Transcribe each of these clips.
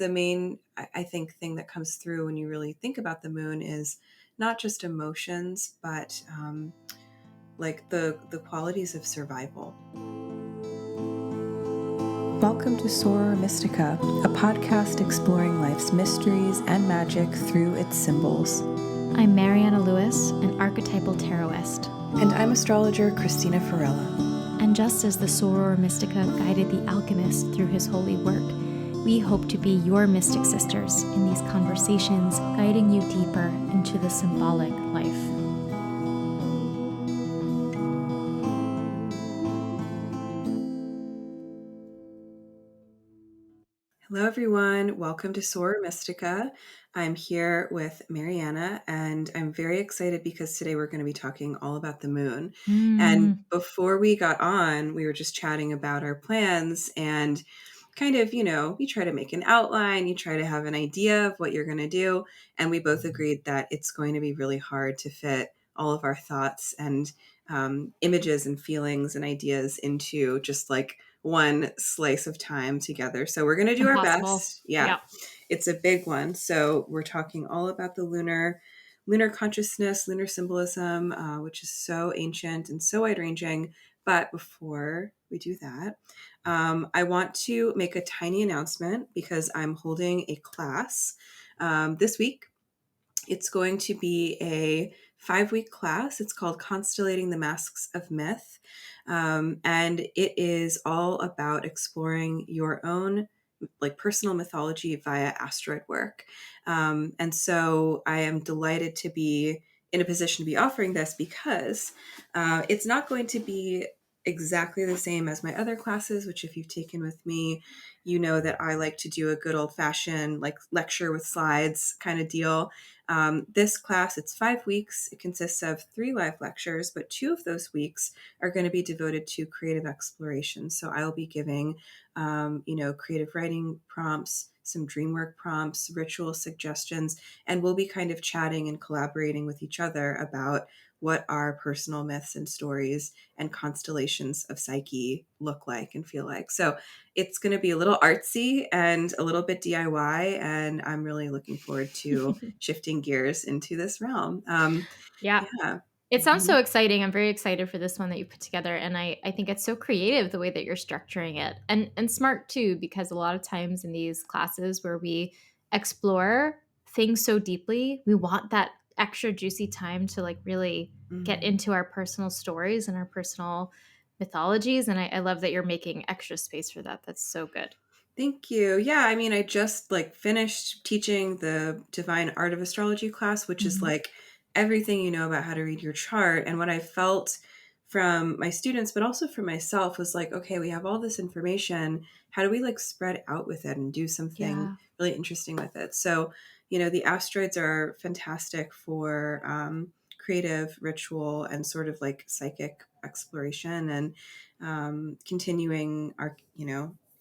the main, I think, thing that comes through when you really think about the moon is not just emotions, but like the qualities of survival. Welcome to Soror Mystica, a podcast exploring life's mysteries and magic through its symbols. I'm Mariana Lewis, an archetypal tarotist. And I'm astrologer Christina Farella. And just as the Soror Mystica guided the alchemist through his holy work, we hope to be your mystic sisters in these conversations, guiding you deeper into the symbolic life. Hello, everyone. Welcome to Soror Mystica. I'm here with Mariana, and I'm very excited because today we're going to be talking all about the moon. And before we got on, we were just chatting about our plans and kind of, you try to make an outline, you try to have an idea of what you're going to do. And we both agreed that it's going to be really hard to fit all of our thoughts and images and feelings and ideas into just like one slice of time together. So we're going to do Impossible. our best. Yeah. It's a big one. So we're talking all about the lunar consciousness, lunar symbolism, which is so ancient and so wide-ranging. But before we do that, I want to make a tiny announcement because I'm holding a class this week. It's going to be a 5-week class. It's called Constellating the Masks of Myth. And it is all about exploring your own like personal mythology via asteroid work. And so I am delighted to be in a position to be offering this because it's not going to be exactly the same as my other classes, which if you've taken with me, you know that I like to do a good old fashioned like lecture with slides kind of deal. This class, it's 5 weeks. It consists of 3 live lectures, but 2 of those weeks are going to be devoted to creative exploration. So I'll be giving, creative writing prompts, some dream work prompts, ritual suggestions, and we'll be kind of chatting and collaborating with each other about what our personal myths and stories and constellations of Psyche look like and feel like. So it's going to be a little artsy and a little bit DIY, and I'm really looking forward to shifting gears into this realm. Yeah. It sounds so exciting. I'm very excited for this one that you put together. And I think it's so creative the way that you're structuring it. And smart too, because a lot of times in these classes where we explore things so deeply, we want that extra juicy time to like really get into our personal stories and our personal mythologies. And I love that you're making extra space for that. That's so good. Thank you. Yeah, I mean, I just like finished teaching the Divine Art of Astrology class, which is like everything you know about how to read your chart. And what I felt from my students, but also for myself, was like, okay, we have all this information. How do we like spread out with it and do something really interesting with it? So, the asteroids are fantastic for creative ritual and sort of like psychic exploration and continuing our,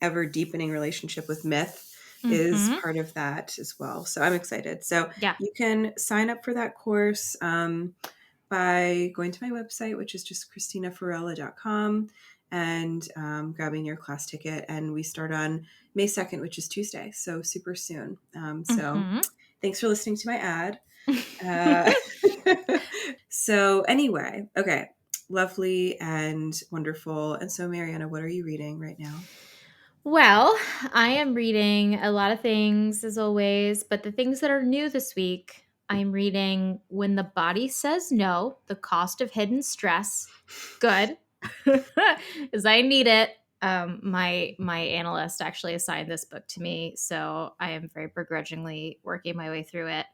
ever deepening relationship with myth is part of that as well. So I'm excited. So you can sign up for that course by going to my website, which is just ChristinaFarella.com, and grabbing your class ticket. And we start on May 2nd, which is Tuesday. So super soon. So thanks for listening to my ad. So anyway, okay. Lovely and wonderful. And so Mariana, what are you reading right now? Well, I am reading a lot of things as always, but the things that are new this week, I'm reading When the Body Says No, The Cost of Hidden Stress. Good. Because I need it. My analyst actually assigned this book to me, so I am very begrudgingly working my way through it.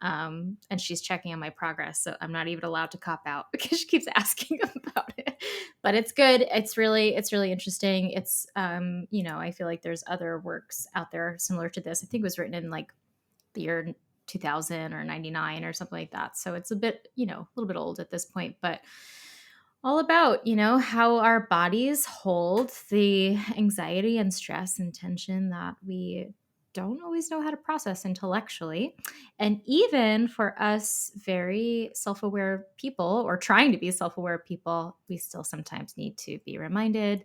And she's checking on my progress, so I'm not even allowed to cop out because she keeps asking about it. But it's good. It's really interesting. It's I feel like there's other works out there similar to this. I think it was written in like the year 2000 or 99 or something like that. So it's a bit, a little bit old at this point, but all about, how our bodies hold the anxiety and stress and tension that we don't always know how to process intellectually. And even for us very self-aware people or trying to be self-aware people, we still sometimes need to be reminded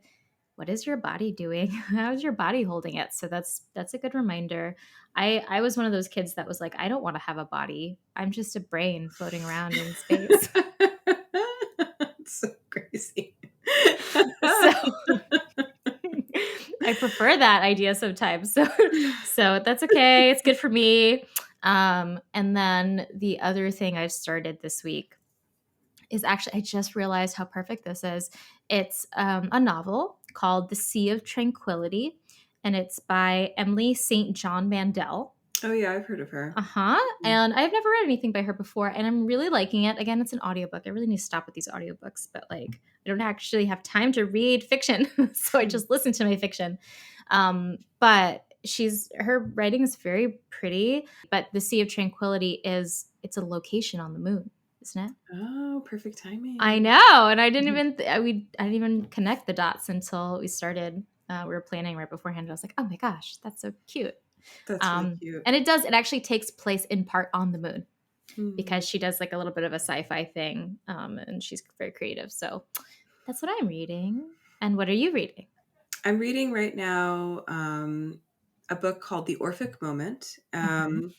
what is your body doing? How's your body holding it? So that's a good reminder. I was one of those kids that was like, I don't want to have a body. I'm just a brain floating around in space. It's so crazy. So I prefer that idea sometimes. So that's okay. It's good for me. And then the other thing I've started this week is actually, I just realized how perfect this is. It's a novel called The Sea of Tranquility, and it's by Emily St. John Mandel. Oh yeah, I've heard of her. Uh-huh. And I've never read anything by her before, and I'm really liking it. Again, it's an audiobook. I really need to stop with these audiobooks, but like I don't actually have time to read fiction. So I just listen to my fiction. But her writing is very pretty, but the Sea of Tranquility it's a location on the moon, isn't it? Oh, perfect I timing. know, and I didn't even connect the dots until we started. We were planning right beforehand. I was like, oh my gosh, that's so cute. That's really cute. And it actually takes place in part on the moon Mhm. because she does like a little bit of a sci-fi thing, and she's very creative. So that's what I'm reading. And what are you reading? I'm reading right now a book called The Orphic Moment, Mhm.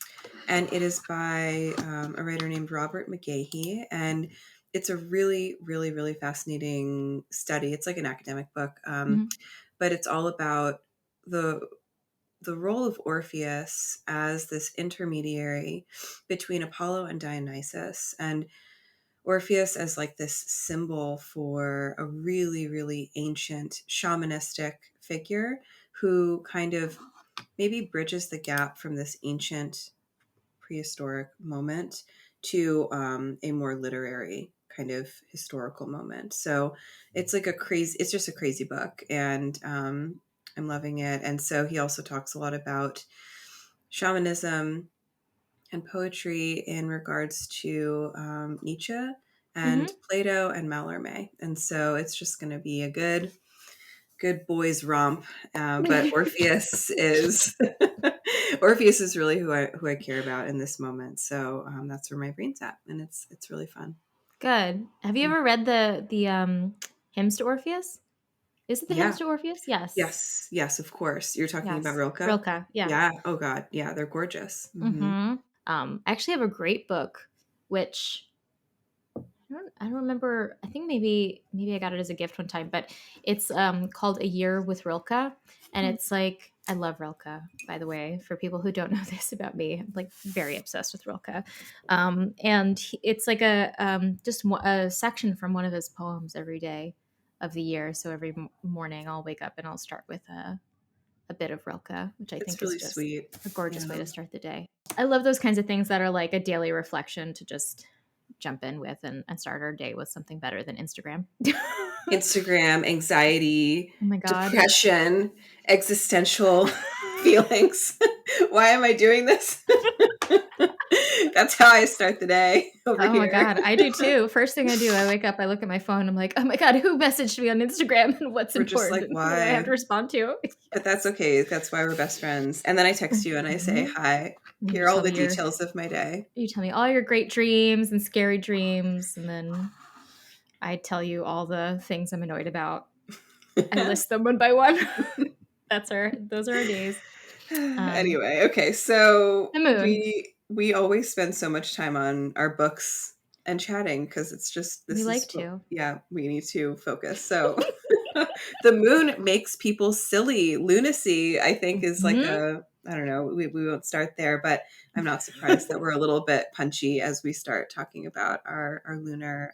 and it is by a writer named Robert McGahee, and it's a really, really, really fascinating study. It's like an academic book, Mhm. but it's all about the the role of Orpheus as this intermediary between Apollo and Dionysus, and Orpheus as like this symbol for a really, really ancient shamanistic figure who kind of maybe bridges the gap from this ancient prehistoric moment to a more literary kind of historical moment. So it's just a crazy book, and I'm loving it. And so he also talks a lot about shamanism and poetry in regards to Nietzsche and Mhm. Plato and Mallarmé. And so it's just going to be a good boys romp. But Orpheus is Orpheus is really who I care about in this moment. So that's where my brain's at, and it's really fun. Good. Have you ever read the hymns to Orpheus? Is it the hymns Yeah. to Orpheus? Yes. Yes, of course. You're talking about Yes. Rilke. Rilke. Yeah. Yeah. Oh God. Yeah, they're gorgeous. Hmm. Mhm. I actually have a great book, which I don't remember. I think maybe I got it as a gift one time, but it's called A Year with Rilke, and it's like I love Rilke. By the way, for people who don't know this about me, I'm like very obsessed with Rilke, and it's like a section from one of his poems every day of the year. So every morning I'll wake up and I'll start with a bit of Rilke, which I It's think is really just sweet. a gorgeous way Yeah. to start the day. I love those kinds of things that are like a daily reflection to just jump in with and start our day with something better than Instagram. Instagram, anxiety, Oh my God. depression, existential feelings. Why am I doing this? That's how I start the day over Oh my here. God. I do too. First thing I do, I wake up, I look at my phone, I'm like, oh my God, who messaged me on Instagram and what's We're just important like, and what do I have why? to respond to? But that's Yes. okay. That's why we're best friends. And then I text you and I say, Mhm. hi, And here are all the details of my day. you tell me all your great dreams and scary dreams, and then I tell you all the things I'm annoyed about. I list them one by one. Those are our days. Um, Anyway, okay. So the moon. we always spend so much time on our books and chatting because it's just We this like is what, to. yeah, we need to focus. So the moon makes people silly. Lunacy, I think, is like Mhm. a I don't know, we won't start there, but I'm not surprised that we're a little bit punchy as we start talking about our lunar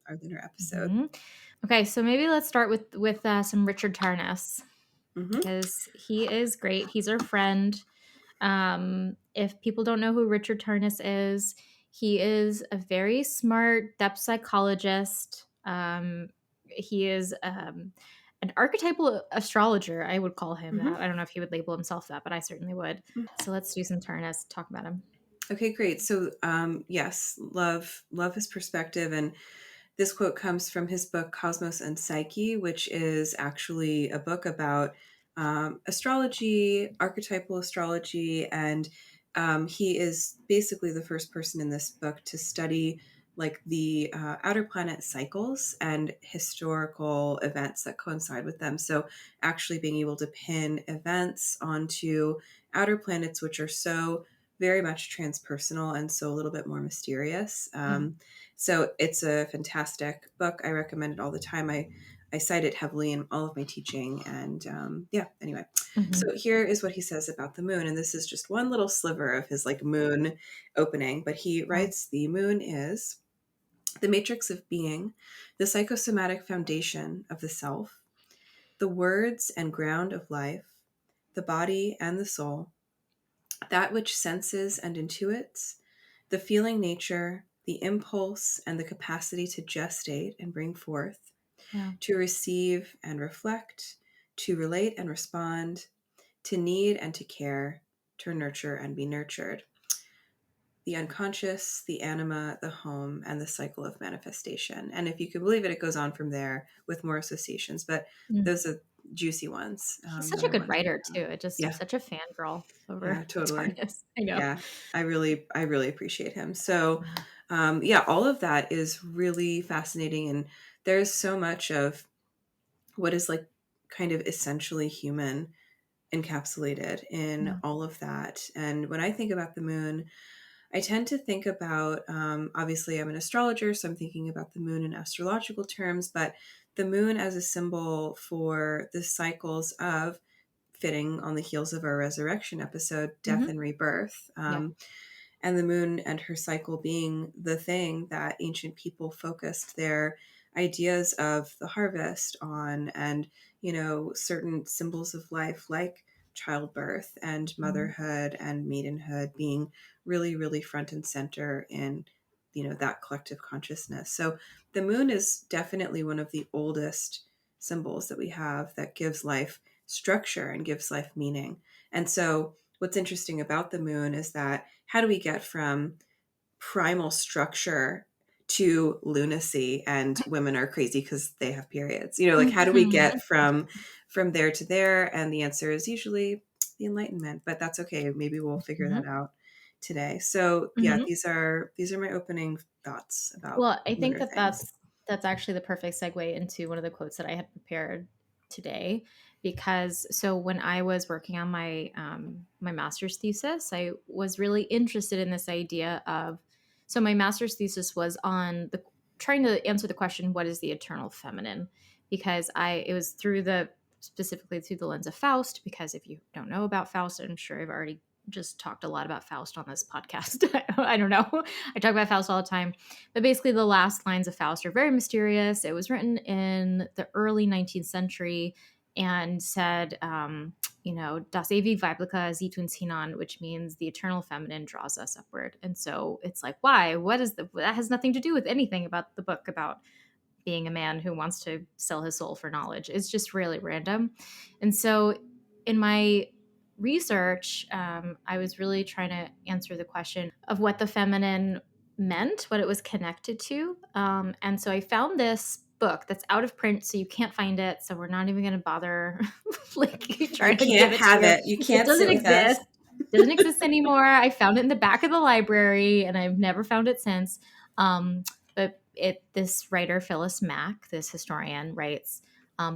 episode. Mhm. Okay, so maybe let's start with some Richard Tarnas Hmm. because he is great. He's our friend. If people don't know who Richard Tarnas is, he is a very smart depth psychologist. He is an archetypal astrologer. I would call him that. Hmm. I don't know if he would label himself that, but I certainly would. So let's do some Tarnas. Talk about him. Okay, great. So yes, love his perspective, and this quote comes from his book Cosmos and Psyche, which is actually a book about astrology, archetypal astrology, and he is basically the first person in this book to study like the outer planet cycles and historical events that coincide with them. So actually being able to pin events onto outer planets, which are so very much transpersonal and so a little bit more mysterious. Yeah. So it's a fantastic book. I recommend it all the time. I cite it heavily in all of my teaching. And yeah, anyway. Hmm. So here is what he says about the moon. And this is just one little sliver of his like moon opening. But he Yeah. writes the moon is the matrix of being, the psychosomatic foundation of the self, the words and ground of life, the body and the soul, that which senses and intuits, the feeling nature, the impulse and the capacity to gestate and bring forth, Yeah. to receive and reflect, to relate and respond, to need and to care, to nurture and be nurtured. The unconscious, the anima, the home, and the cycle of manifestation. And if you can believe it, it goes on from there with more associations, but Mm. those are juicy ones He's such that a I good wanted to writer point out. too. It just Yeah, such a fangirl over yeah, totally. Tarnas. I know. Yeah, I really appreciate him. So, Yeah. yeah, all of that is really fascinating, and there's so much of what is like kind of essentially human encapsulated in Yeah. all of that. And when I think about the moon, I tend to think about, obviously, I'm an astrologer, so I'm thinking about the moon in astrological terms, but the moon as a symbol for the cycles of fitting on the heels of our resurrection episode, death Hmm. and rebirth. Yeah. And the moon and her cycle being the thing that ancient people focused their ideas of the harvest on, and certain symbols of life like childbirth and Mhm. motherhood and maidenhood being really really front and center in that collective consciousness. So the moon is definitely one of the oldest symbols that we have that gives life structure and gives life meaning. And so what's interesting about the moon is that how do we get from primal structure to lunacy and women are crazy because they have periods? Like how do we Mhm. get from there to there? And the answer is usually the enlightenment, but that's okay. Maybe we'll figure that Mhm. out today. So yeah, Mhm. these are my opening thoughts about Well, I think lunar that things. that's actually the perfect segue into one of the quotes that I had prepared today, because so when I was working on my master's thesis, I was really interested in this idea of, so my master's thesis was on the trying to answer the question, what is the eternal feminine? Because it was through the specifically through the lens of Faust, because if you don't know about Faust, I'm sure I've already just talked a lot about Faust on this podcast. I don't know. I talk about Faust all the time. But basically, the last lines of Faust are very mysterious. It was written in the early 19th century and said, das ewig weibliche zieht uns hinan, which means the eternal feminine draws us upward. And so it's like, why? That has nothing to do with anything about the book about being a man who wants to sell his soul for knowledge. It's just really random. And so in my research, I was really trying to answer the question of what the feminine meant, what it was connected to. And so I found this book that's out of print, so you can't find it. So we're not even going to bother like You trying to give can't it to have you. it. You It can't doesn't sit with us. exist. Doesn't exist anymore. I found it in the back of the library, and I've never found it since. But this writer, Phyllis Mack, this historian, writes,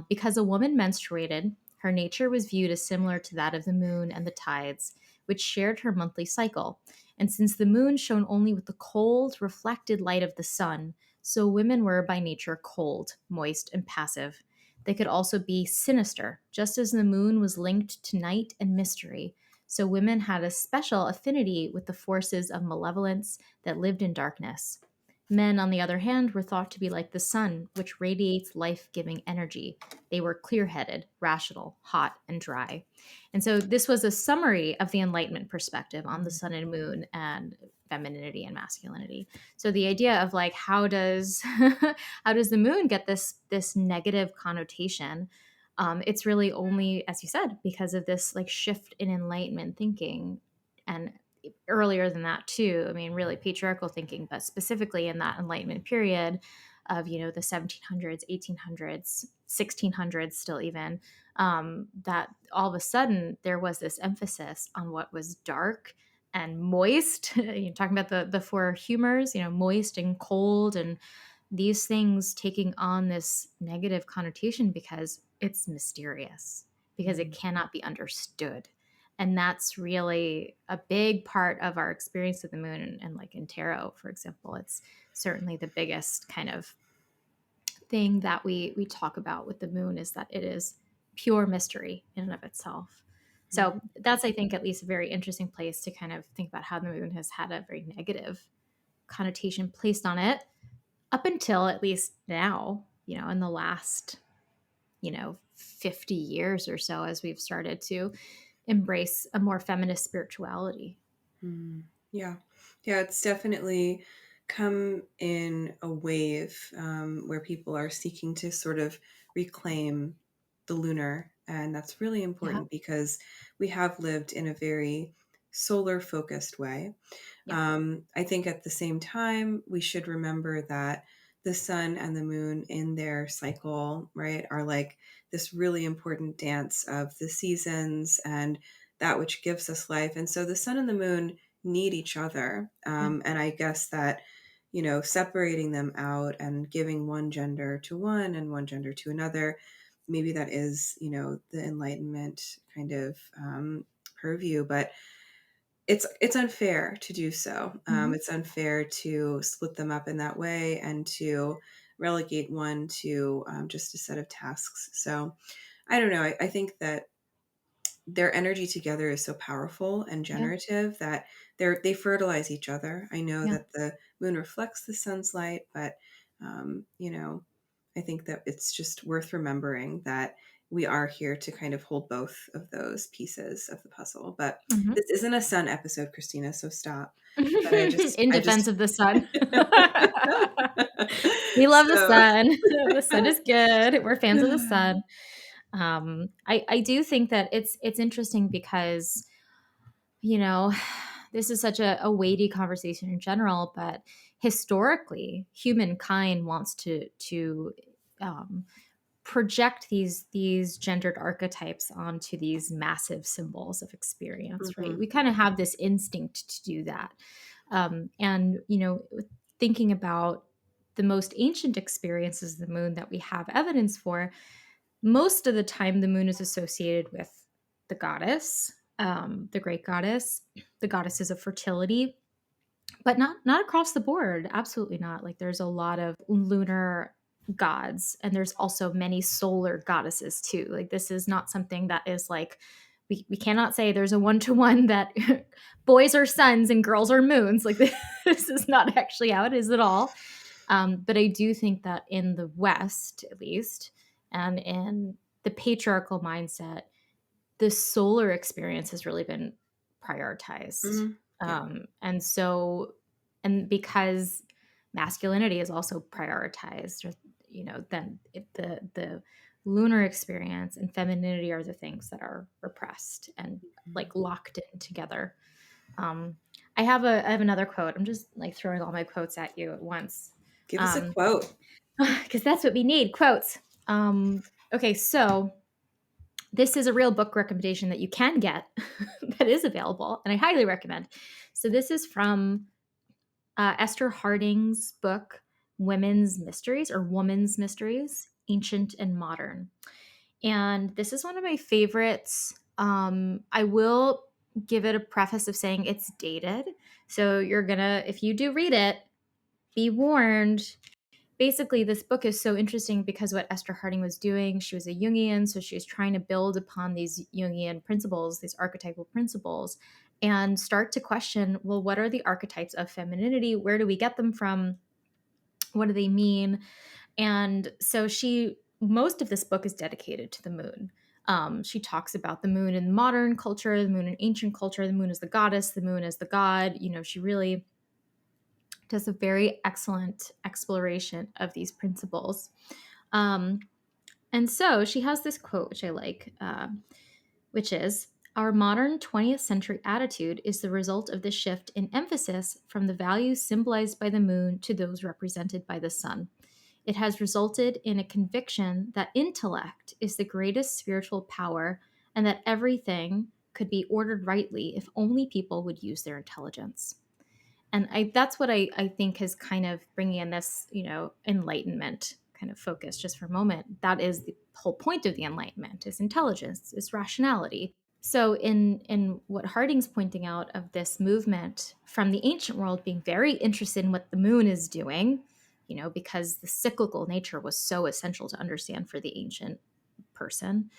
because a woman menstruated, her nature was viewed as similar to that of the moon and the tides, which shared her monthly cycle. And since the moon shone only with the cold, reflected light of the sun, so women were by nature cold, moist, and passive. They could also be sinister, just as the moon was linked to night and mystery. So women had a special affinity with the forces of malevolence that lived in darkness. Men, on the other hand, were thought to be like the sun, which radiates life giving energy. They were clear headed, rational, hot, and dry. And so this was a summary of the Enlightenment perspective on the sun and moon and femininity and masculinity. So the idea of like how does how does the moon get this negative connotation? It's really only, as you said, because of this like shift in Enlightenment thinking, and earlier than that too. I mean, really patriarchal thinking, but specifically in that Enlightenment period of the 1700s, 1800s, 1600s, still even, that all of a sudden there was this emphasis on what was dark, and moist. You're talking about the four humors, moist and cold, and these things taking on this negative connotation because it's mysterious, because it Mhm. cannot be understood. And that's really a big part of our experience of the moon. And like in tarot, for example, it's certainly the biggest kind of thing that we talk about with the moon, is that it is pure mystery in and of itself. So Mhm. that's, I think, at least a very interesting place to kind of think about how the moon has had a very negative connotation placed on it up until at least now, in the last, 50 years or so, as we've started to embrace a more feminist spirituality. Mm. Yeah. Yeah, it's definitely come in a wave where people are seeking to sort of reclaim the lunar. And that's really Yeah. important because we have lived in a very solar focused way. Yeah. I think at the same time, we should remember that the sun and the moon in their cycle, right, are like this really important dance of the seasons and that which gives us life. And so the sun and the moon need each other. Yeah. And I guess that, separating them out and giving one gender to one and one gender to another, maybe that is, the Enlightenment kind of purview. But it's unfair to do so. Mhm. It's unfair to split them up in that way and to relegate one to just a set of tasks. So I don't know. I think that their energy together is so powerful and Yeah. generative that they fertilize each other. I know Yeah. that the moon reflects the sun's light, but I think that it's just worth remembering that we are here to kind of hold both of those pieces of the puzzle. But Mhm. this isn't a sun episode, Christina, so stop. But In I defense just of the sun. We love the so sun. The sun is good. We're fans of the sun. I do think that it's interesting because, you know, this is such a weighty conversation in general, but historically, humankind wants to um, project these gendered archetypes onto these massive symbols of experience, right? Mhm, We kind of have this instinct to do that. And, thinking about the most ancient experiences of the moon that we have evidence for, most of the time the moon is associated with the goddess, the great goddess, the goddesses of fertility, but not across the board. Absolutely not. Like there's a lot of lunar gods, and there's also many solar goddesses too. Like this is not something that is like, we cannot say there's a one-to-one that boys are suns and girls are moons. Like this is not actually how it is at all. But I do think that in the West, at least, and in the patriarchal mindset, the solar experience has really been prioritized. mhm, yeah, And so, and because masculinity is also prioritized, or, then the lunar experience and femininity are the things that are repressed and mhm. like locked in together. Um, I have another quote. I'm just like throwing all my quotes at you at once. Give us a quote. Because that's what we need, quotes. Okay, so this is a real book recommendation that you can get that is available, and I highly recommend. So this is from Esther Harding's book, Women's Mysteries or Woman's Mysteries, Ancient and Modern. And this is one of my favorites. I will give it a preface of saying it's dated. So you're gonna, if you do read it, be warned. Basically, this book is so interesting because what Esther Harding was doing, she was a Jungian, so she was trying to build upon these Jungian principles, these archetypal principles, and start to question, well, what are the archetypes of femininity? Where do we get them from? What do they mean? And so most of this book is dedicated to the moon. She talks about the moon in modern culture, the moon in ancient culture, the moon as the goddess, the moon as the god. She really does a very excellent exploration of these principles. Um, and so she has this quote, which I like, which is, our modern 20th century attitude is the result of the shift in emphasis from the values symbolized by the moon to those represented by the sun. It has resulted in a conviction that intellect is the greatest spiritual power and that everything could be ordered rightly if only people would use their intelligence. And that's what I think is kind of bringing in this, enlightenment kind of focus just for a moment. That is the whole point of the enlightenment, is intelligence, is rationality. So in what Harding's pointing out of this movement from the ancient world being very interested in what the moon is doing, because the cyclical nature was so essential to understand for the ancient person,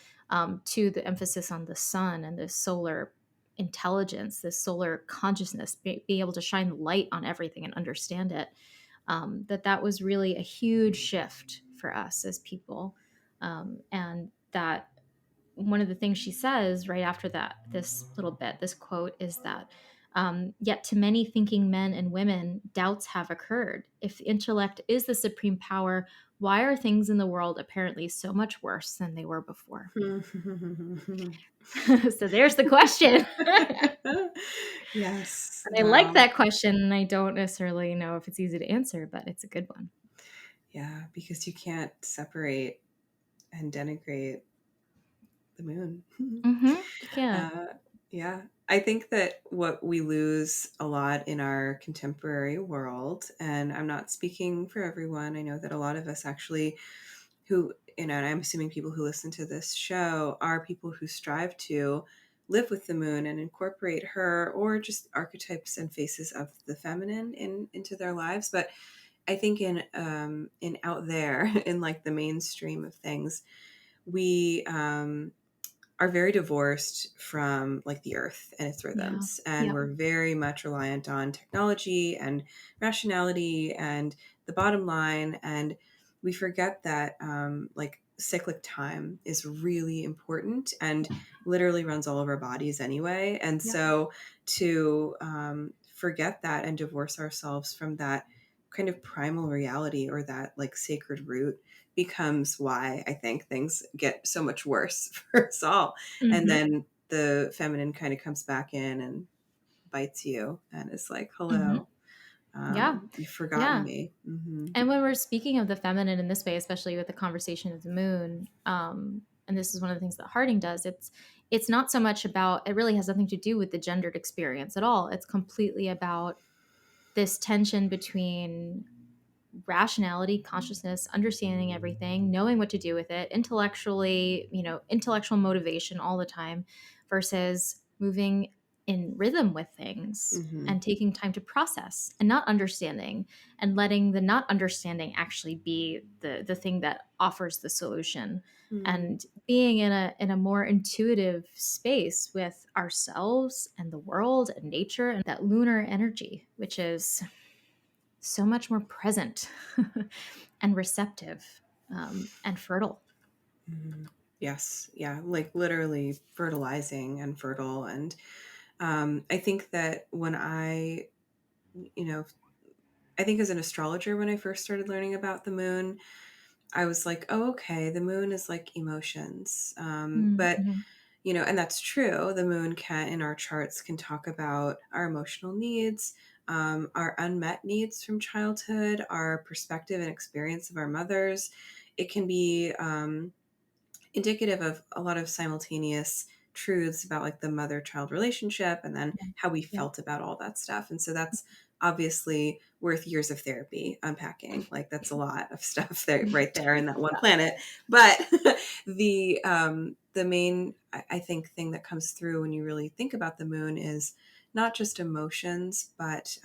to the emphasis on the sun and the solar intelligence, the solar consciousness, be able to shine light on everything and understand it. That was really a huge shift for us as people, and that one of the things she says right after that, this little bit, this quote is that, yet to many thinking men and women, doubts have occurred. If the intellect is the supreme power, why are things in the world apparently so much worse than they were before? So there's the question. Yes. I like Wow. that question, and I don't necessarily know if it's easy to answer, but it's a good one. Yeah, because you can't separate and denigrate the moon. You can't. uh, yeah. I think that what we lose a lot in our contemporary world, and I'm not speaking for everyone, I know that a lot of us actually who, and I'm assuming people who listen to this show are people who strive to live with the moon and incorporate her or just archetypes and faces of the feminine into their lives. But I think in out there in like the mainstream of things, we are very divorced from like the earth and its Yeah. rhythms, and Yeah. we're very much reliant on technology and rationality and the bottom line, and we forget that like cyclic time is really important and literally runs all of our bodies anyway. And Yeah. so to forget that and divorce ourselves from that kind of primal reality or that like sacred root becomes why I think things get so much worse for us all. And Hmm. then the feminine kind of comes back in and bites you and is like, Hmm. hello, Yeah. you've forgotten Yeah. me. Hmm. And when we're speaking of the feminine in this way, especially with the conversation of the moon, and this is one of the things that Harding does, it's not so much about, it really has nothing to do with the gendered experience at all. It's completely about this tension between rationality, consciousness, understanding everything, knowing what to do with it, intellectually, intellectual motivation all the time, versus moving in rhythm with things Hmm. and taking time to process and not understanding, and letting the not understanding actually be the thing that offers the solution, Hmm. and being in a more intuitive space with ourselves and the world and nature and that lunar energy, which is so much more present and receptive, and fertile. Hmm. Yes. Yeah. Like literally fertilizing and fertile. And I think that when you know, I think as an astrologer, when I first started learning about the moon, I was like, oh, okay, the moon is like emotions. But Mm-hmm. and that's true. The moon can, in our charts, can talk about our emotional needs, our unmet needs from childhood, our perspective and experience of our mothers. It can be indicative of a lot of simultaneous truths about like the mother child relationship and then Yeah. how we Yeah. felt about all that stuff. And so that's obviously worth years of therapy unpacking. Like that's a lot of stuff there right there in that one planet. But the main I think thing that comes through when you really think about the moon is not just emotions, but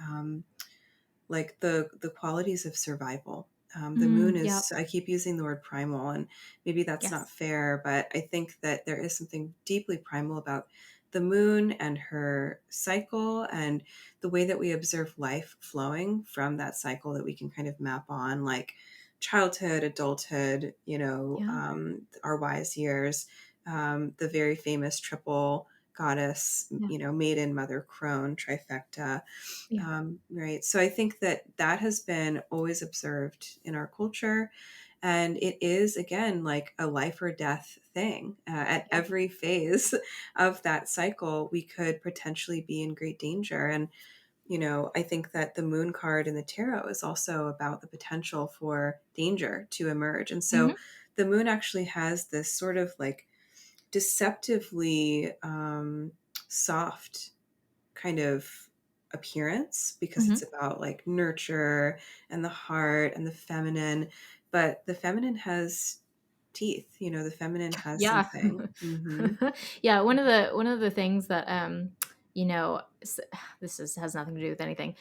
like the qualities of survival. The moon Yep. is, I keep using the word primal, and maybe that's not Yes. fair, but I think that there is something deeply primal about the moon and her cycle and the way that we observe life flowing from that cycle that we can kind of map on, like childhood, adulthood, Yeah. our wise years, the very famous triple goddess, Yeah. maiden, mother, crone trifecta. Yeah. Right. So I think that that has been always observed in our culture. And it is, again, like a life or death thing. At Yep. every phase of that cycle, we could potentially be in great danger. And, I think that the moon card in the tarot is also about the potential for danger to emerge. And so Hmm. the moon actually has this sort of like deceptively soft kind of appearance because it's Mhm. about like nurture and the heart and the feminine, but the feminine has teeth, the feminine has Yeah. something. Hmm. Yeah, one of the things that this has nothing to do with anything.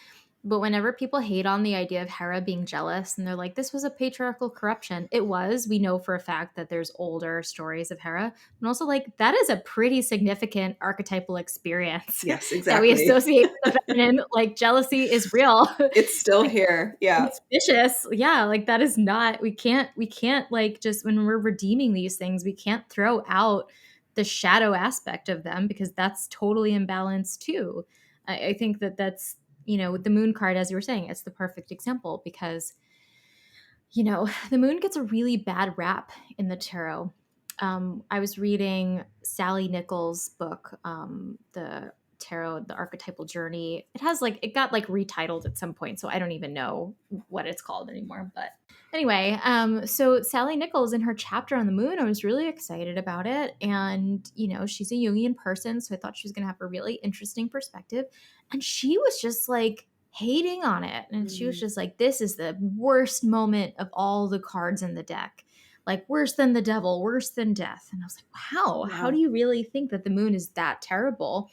But whenever people hate on the idea of Hera being jealous and they're like, this was a patriarchal corruption, it was. We know for a fact that there's older stories of Hera. And also, like, that is a pretty significant archetypal experience Yes, that we exactly. associate with the feminine. Like, jealousy is real. It's still here. Yeah. It's vicious. Yeah, like that is not we can't like just when we're redeeming these things, we can't throw out the shadow aspect of them because that's totally imbalanced too. I think that that's, with the moon card, as you were saying, it's the perfect example because the moon gets a really bad rap in the tarot. I was reading Sally Nichols' book, the tarot, the archetypal journey. It got like retitled at some point, so I don't even know what it's called anymore. But anyway, so Sally Nichols in her chapter on the moon, I was really excited about it, and she's a Jungian person, so I thought she was going to have a really interesting perspective, and she was just like hating on it. And she was Mm. just like, this is the worst moment of all the cards in the deck. Like, worse than the devil, worse than death. And I was like, wow, how do Wow. you really think that the moon is that terrible?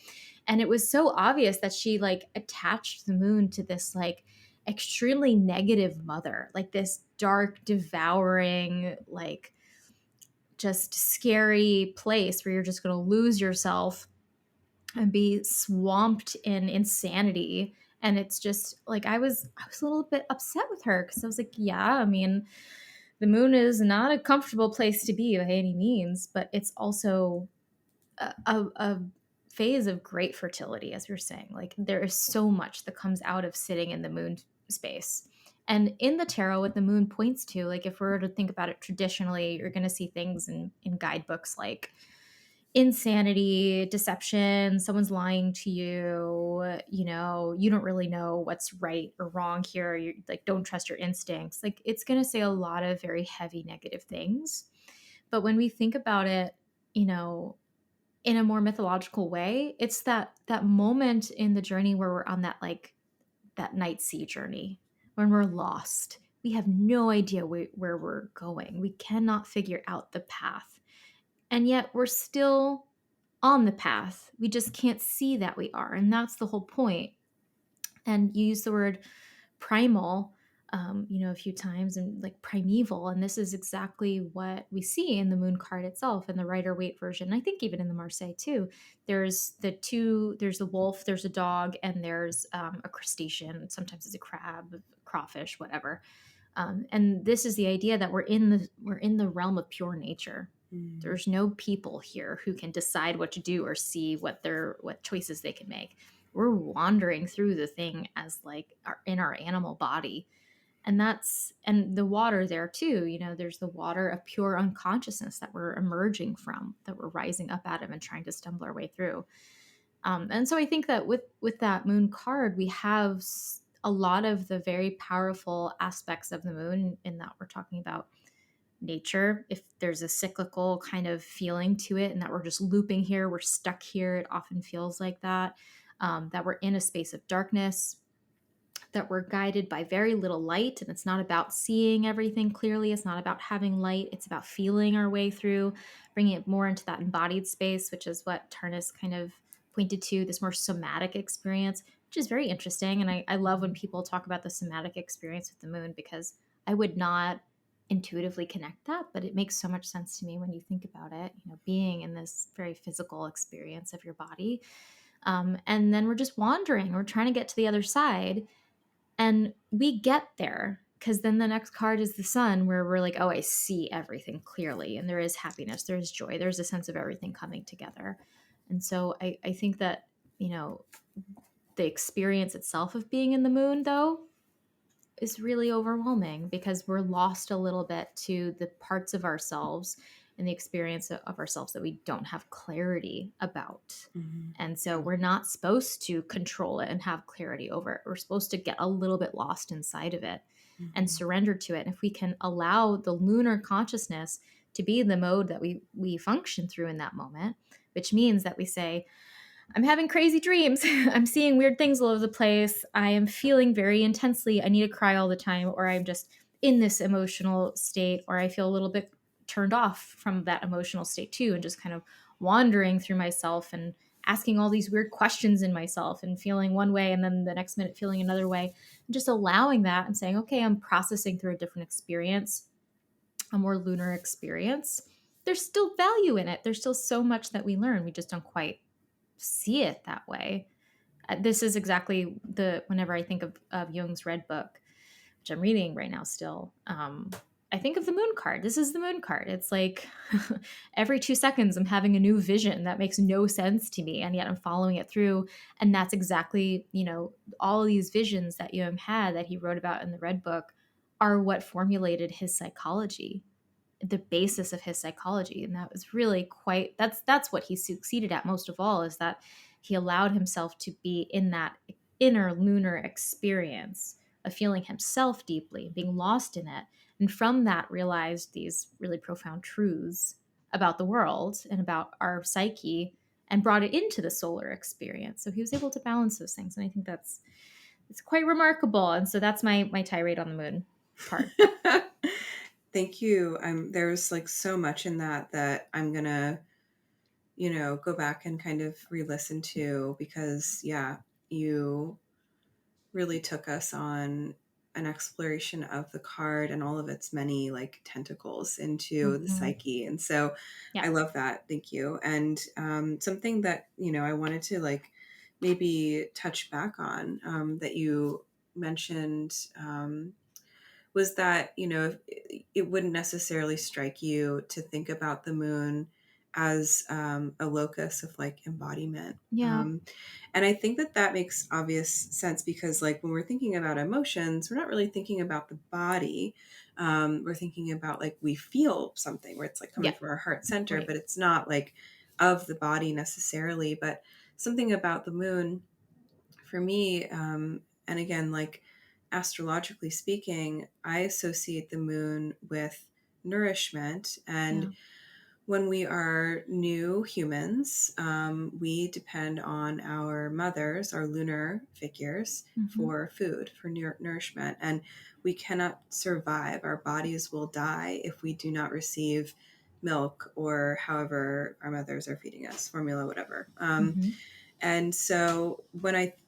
And it was so obvious that she like attached the moon to this like extremely negative mother, like this dark, devouring, like just scary place where you're just going to lose yourself and be swamped in insanity. And it's just like I was a little bit upset with her because I was like, yeah, I mean, the moon is not a comfortable place to be by any means, but it's also a phase of great fertility, as we are saying. Like, there is so much that comes out of sitting in the moon space. And in the tarot, what the moon points to, like if we were to think about it traditionally, you're going to see things in guidebooks like insanity, deception, someone's lying to you, you don't really know what's right or wrong here. You like don't trust your instincts. Like, it's going to say a lot of very heavy negative things. But when we think about it, you know, in a more mythological way, it's that moment in the journey where we're on that night sea journey, when we're lost. We have no idea where we're going. We cannot figure out the path. And yet we're still on the path. We just can't see that we are. And that's the whole point. And you use the word primal, a few times, and like primeval. And this is exactly what we see in the moon card itself in the Rider Waite version. I think even in the Marseille too. There's the wolf, there's a dog, and there's a crustacean. Sometimes it's a crab, crawfish, whatever. And this is the idea that we're in the realm of pure nature. Mm. There's no people here who can decide what to do or see what choices they can make. We're wandering through the thing as like in our animal body. And the water there too, there's the water of pure unconsciousness that we're emerging from, that we're rising up out of and trying to stumble our way through. And so I think that with that moon card, we have a lot of the very powerful aspects of the moon, in that we're talking about nature. If there's a cyclical kind of feeling to it, and that we're just looping here, we're stuck here, it often feels like that. That we're in a space of darkness, that we're guided by very little light. And it's not about seeing everything clearly. It's not about having light. It's about feeling our way through, bringing it more into that embodied space, which is what Tarnas kind of pointed to, this more somatic experience, which is very interesting. And I love when people talk about the somatic experience with the moon, because I would not intuitively connect that, but it makes so much sense to me when you think about it, being in this very physical experience of your body. And then we're just wandering, we're trying to get to the other side, and we get there because then the next card is the sun, where we're like, oh, I see everything clearly. And there is happiness, there is joy, there's a sense of everything coming together. And so I think that, the experience itself of being in the moon, though, is really overwhelming because we're lost a little bit to the parts of ourselves and the experience of ourselves that we don't have clarity about. Mhm. And so Yeah. we're not supposed to control it and have clarity over it. We're supposed to get a little bit lost inside of it and Mhm. surrender to it. And if we can allow the lunar consciousness to be the mode that we function through in that moment, which means that we say, I'm having crazy dreams. I'm seeing weird things all over the place. I am feeling very intensely. I need to cry all the time, or I'm just in this emotional state, or I feel a little bit turned off from that emotional state too, and just kind of wandering through myself and asking all these weird questions in myself and feeling one way and then the next minute feeling another way. And just allowing that and saying, okay, I'm processing through a different experience, a more lunar experience. There's still value in it. There's still so much that we learn. We just don't quite see it that way. This is exactly the whenever I think of Jung's Red Book, which I'm reading right now still. I think of the moon card. This is the moon card. It's like every 2 seconds I'm having a new vision that makes no sense to me, and yet I'm following it through. And that's exactly, all of these visions that Jung had that he wrote about in the Red Book are what formulated his psychology, the basis of his psychology. And that was really quite, that's what he succeeded at most of all, is that he allowed himself to be in that inner lunar experience of feeling himself deeply, being lost in it, and from that realized these really profound truths about the world and about our psyche, and brought it into the solar experience. So he was able to balance those things, and I think that's it's quite remarkable. And so that's my tirade on the moon part. Thank you. There's like so much in that I'm gonna, go back and kind of re-listen to, because yeah, you really took us on an exploration of the card and all of its many like tentacles into the Hmm. psyche. And so Yeah. I love that. Thank you. And something that, I wanted to like maybe touch back on, that you mentioned, was that, it wouldn't necessarily strike you to think about the moon as a locus of like embodiment. Yeah. And I think that makes obvious sense, because like when we're thinking about emotions, we're not really thinking about the body. We're thinking about like we feel something where it's like coming Yeah. from our heart center, Right. but it's not like of the body necessarily. But something about the moon for me, and again, like astrologically speaking, I associate the moon with nourishment. Yeah. And when we are new humans, we depend on our mothers, our lunar figures, Hmm. for food, for nourishment. And we cannot survive. Our bodies will die if we do not receive milk, or however our mothers are feeding us, formula, whatever. Hmm. And so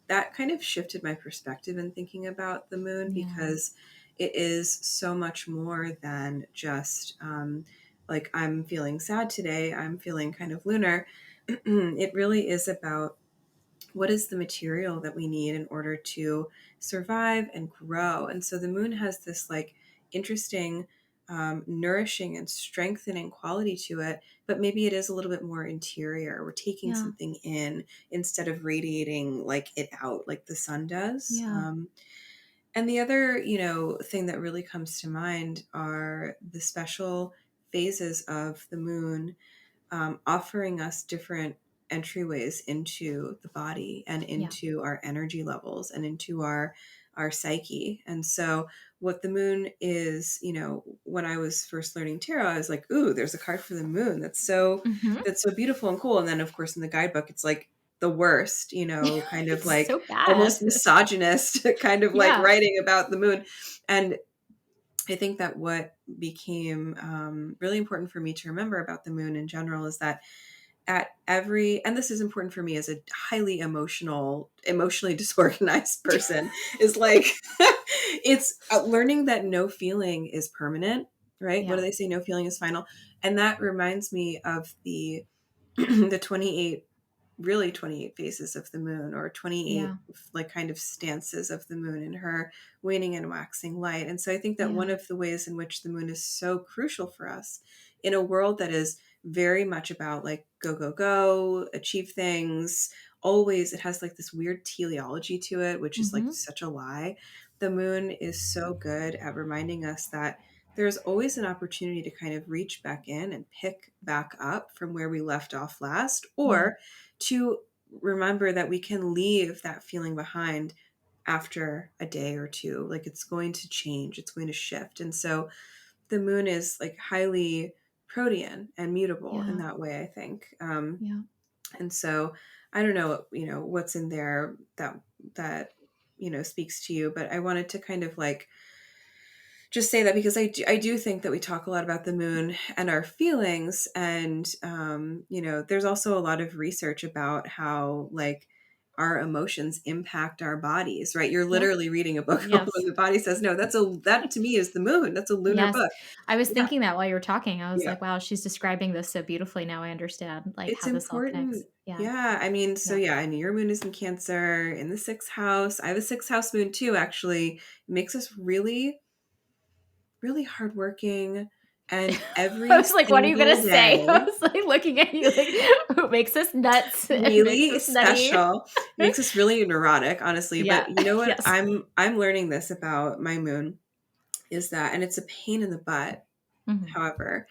that kind of shifted my perspective in thinking about the moon, Yeah. because it is so much more than just like I'm feeling sad today, I'm feeling kind of lunar. It really is about what is the material that we need in order to survive and grow. And so the moon has this like interesting, nourishing and strengthening quality to it, but maybe it is a little bit more interior. We're taking Yeah. something in instead of radiating like it out like the sun does. Yeah. And the other, thing that really comes to mind are the special phases of the moon, offering us different entryways into the body and Yeah. into our energy levels and into our psyche. And so what the moon is, when I was first learning tarot, I was like, ooh, there's a card for the moon. Hmm. That's so beautiful and cool. And then of course in the guidebook it's like the worst, kind of It's like so bad. almost misogynist kind of like Yeah. writing about the moon. And I think that what became really important for me to remember about the moon in general is that and this is important for me as a highly emotionally disorganized person, is like, it's learning that no feeling is permanent, right? What do Yeah. they say? No feeling is final. And that reminds me of the the 28, really 28 phases of the moon, or 28 Yeah. like kind of stances of the moon in her waning and waxing light. And so I think that one Yeah. of the ways in which the moon is so crucial for us in a world that is very much about like go go go, achieve things, always, it has like this weird teleology to it, which is like Hmm. such a lie. The moon is so good at reminding us that there's always an opportunity to kind of reach back in and pick back up from where we left off last, Yeah. or to remember that we can leave that feeling behind after a day or two. Like it's going to change, it's going to shift. And so the moon is like highly protean and mutable in Yeah. that way, I think. Yeah. And so I don't know, what's in there that speaks to you, but I wanted to kind of like just say that because I do think that we talk a lot about the moon and our feelings, and there's also a lot of research about how like our emotions impact our bodies, right? You're Yeah. literally reading a book when Yes. the body says no. That to me is the moon. That's a lunar Yes. book. I was Yeah, thinking that while you were talking. I was yeah. like, wow, she's describing this so beautifully. Now I understand like It's how this all important. connects. Yeah. Yeah, I mean, so Yeah. yeah, and your moon is in Cancer in the sixth house. I have a sixth house moon too. Actually, it makes us really really hardworking, and I every was like, what are you gonna single say? I day, was like looking at you like who makes us nuts and makes really us nutty. special. It makes us really neurotic, honestly. But Yeah. you know what? Yes. I'm learning this about my moon is that, and it's a pain in the butt. Mhm. However,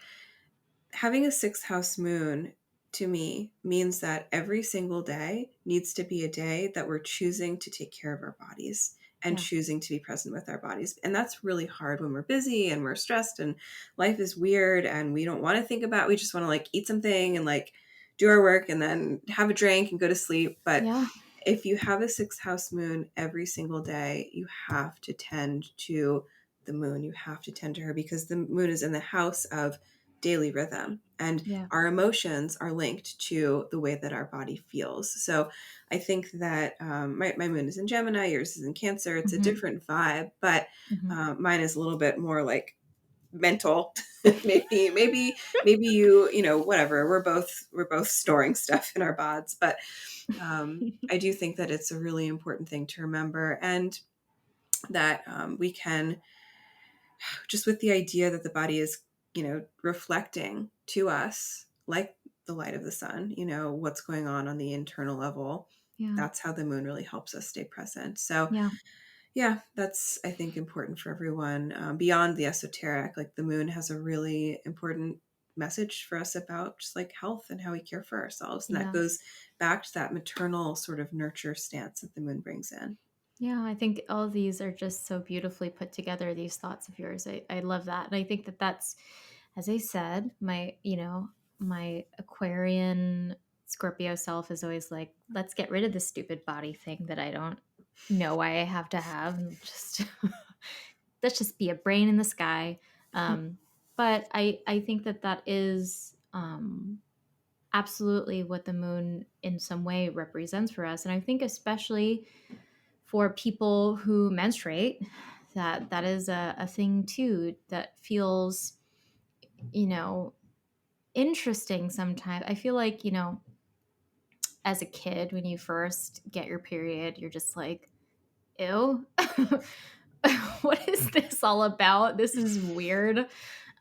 having a sixth house moon to me means that every single day needs to be a day that we're choosing to take care of our bodies and Yeah. choosing to be present with our bodies. And that's really hard when we're busy and we're stressed and life is weird and we don't want to think about, we just want to like eat something and like do our work and then have a drink and go to sleep. But Yeah. if you have a sixth house moon every single day, you have to tend to the moon. You have to tend to her because the moon is in the house of daily rhythm. And Yeah. our emotions are linked to the way that our body feels. So I think that my moon is in Gemini, yours is in Cancer. It's a Mhm. different vibe, but Mhm. mine is a little bit more like mental. maybe whatever. We're both storing stuff in our bods, but I do think that it's a really important thing to remember, and that we can just with the idea that the body is, reflecting to us like the light of the sun, what's going on the internal level. Yeah. That's how the moon really helps us stay present. So, Yeah. yeah, that's, I think, important for everyone. Beyond the esoteric, like the moon has a really important message for us about just like health and how we care for ourselves. And that Yeah. goes back to that maternal sort of nurture stance that the moon brings in. Yeah, I think all of these are just so beautifully put together, these thoughts of yours. I love that. And I think that that's, as I said, my Aquarian Scorpio self is always like, let's get rid of this stupid body thing that I don't know why I have to have. And just, let's just be a brain in the sky. But I think that that is absolutely what the moon in some way represents for us. And I think especially for people who menstruate, that is a thing too that feels, you know, interesting sometimes. I feel like, as a kid, when you first get your period, you're just like, ew. What is this all about? This is weird.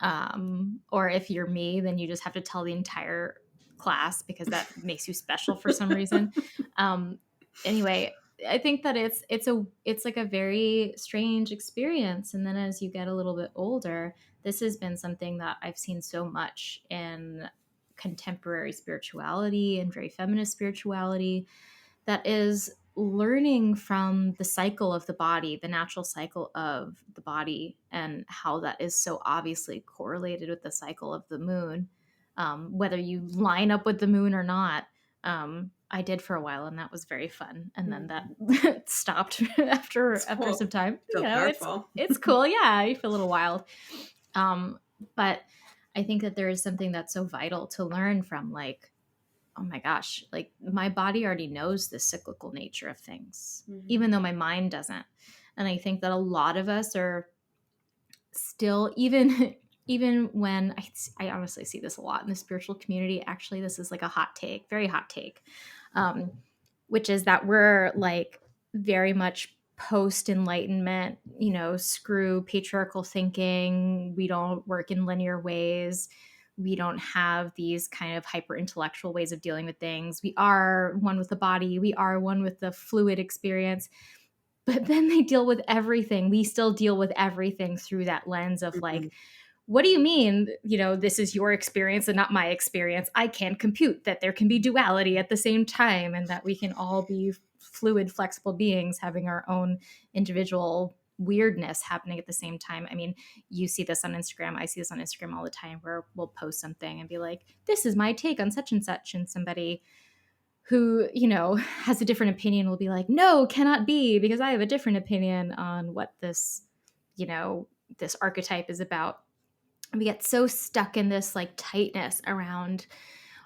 Or if you're me, then you just have to tell the entire class because that makes you special for some reason. Um, anyway, I think that it's like a very strange experience. And then as you get a little bit older, this has been something that I've seen so much in contemporary spirituality and very feminist spirituality, that is learning from the cycle of the body, the natural cycle of the body, and how that is so obviously correlated with the cycle of the moon, whether you line up with the moon or not. I did for a while, and that was very fun. And then Mhm. that stopped It's after some cool. time. Feel powerful. It's cool. Yeah, you feel a little wild. But I think that there is something that's so vital to learn from, like, oh my gosh, like my body already knows the cyclical nature of things, Mhm. even though my mind doesn't. And I think that a lot of us are still, even even when I honestly see this a lot in the spiritual community. Actually, this is like a hot take, very hot take, um, which is that we're like very much post enlightenment, screw patriarchal thinking. We don't work in linear ways. We don't have these kind of hyper intellectual ways of dealing with things. We are one with the body. We are one with the fluid experience. But then they deal with everything. We still deal with everything through that lens of Mhm. like, what do you mean, this is your experience and not my experience? I can't compute that there can be duality at the same time and that we can all be fluid, flexible beings having our own individual weirdness happening at the same time. I mean, you see this on Instagram. I see this on Instagram all the time where we'll post something and be like, this is my take on such and such. And somebody who, has a different opinion will be like, no, cannot be, because I have a different opinion on what you know, this archetype is about. And we get so stuck in this like tightness around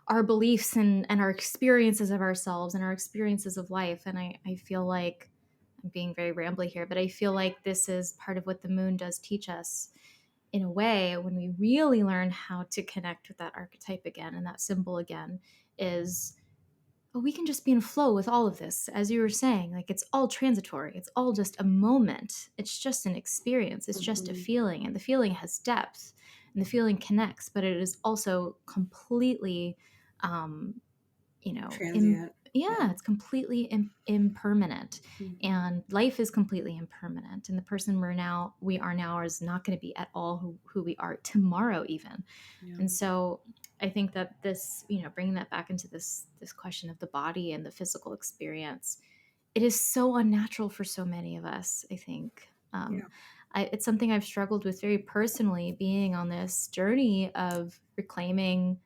our beliefs and our experiences of ourselves and our experiences of life. And I feel like I'm being very rambly here, but I feel like this is part of what the moon does teach us in a way when we really learn how to connect with that archetype again and that symbol again is, but we can just be in flow with all of this. As you were saying, like it's all transitory. It's all just a moment. It's just an experience. It's just a Mhm. feeling. And the feeling has depth and the feeling connects, but it is also completely, um, you know, Im- Transient. yeah, Yeah. it's completely impermanent. Mhm. And life is completely impermanent. And the person we are now is not going to be at all who we are tomorrow, even. Yeah. And so I think that this, bringing that back into this question of the body and the physical experience, it is so unnatural for so many of us, I think. Yeah. It's something I've struggled with very personally, being on this journey of reclaiming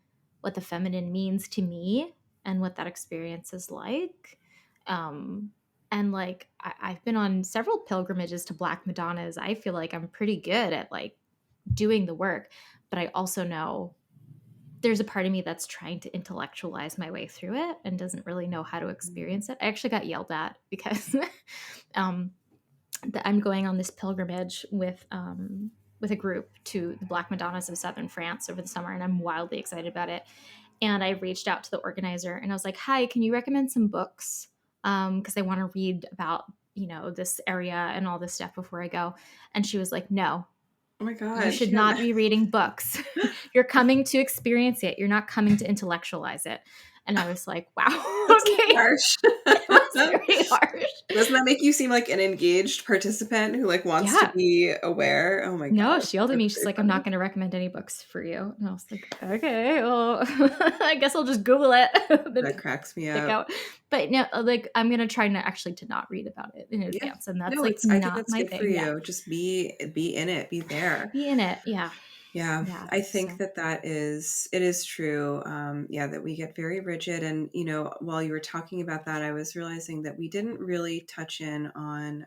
what the feminine means to me and what that experience is like. Um, and like, I've been on several pilgrimages to Black Madonnas. I feel like I'm pretty good at like doing the work, but I also know there's a part of me that's trying to intellectualize my way through it and doesn't really know how to Mhm. experience it. I actually got yelled at because um, that I'm going on this pilgrimage with a group to the Black Madonnas of Southern France over the summer, and I'm wildly excited about it. And I reached out to the organizer and I was like, "Hi, can you recommend some books? Because I want to read about this area and all this stuff before I go." And she was like, "No, Oh my you God. should Yeah. not be reading books. You're coming to experience it. You're not coming to intellectualize it." And I was like, wow, That's so okay. harsh. It was very harsh. Doesn't that make you seem like an engaged participant who like wants to Yeah. be aware? Oh my No, God. she yelled at That's me. She's very like, "I'm not funny. going to recommend any books for you." And I was like, okay, well, I guess I'll just Google it That and cracks me pick up. out. But no, like, I'm going to try to not read about it in Yeah. advance. And that's No, like it's I think not that's my good for thing. Yeah. you. Just be in it, be there. Be in it. Yeah. Yeah, Yeah. I think So, that it is true. Yeah, that we get very rigid. And, while you were talking about that, I was realizing that we didn't really touch in on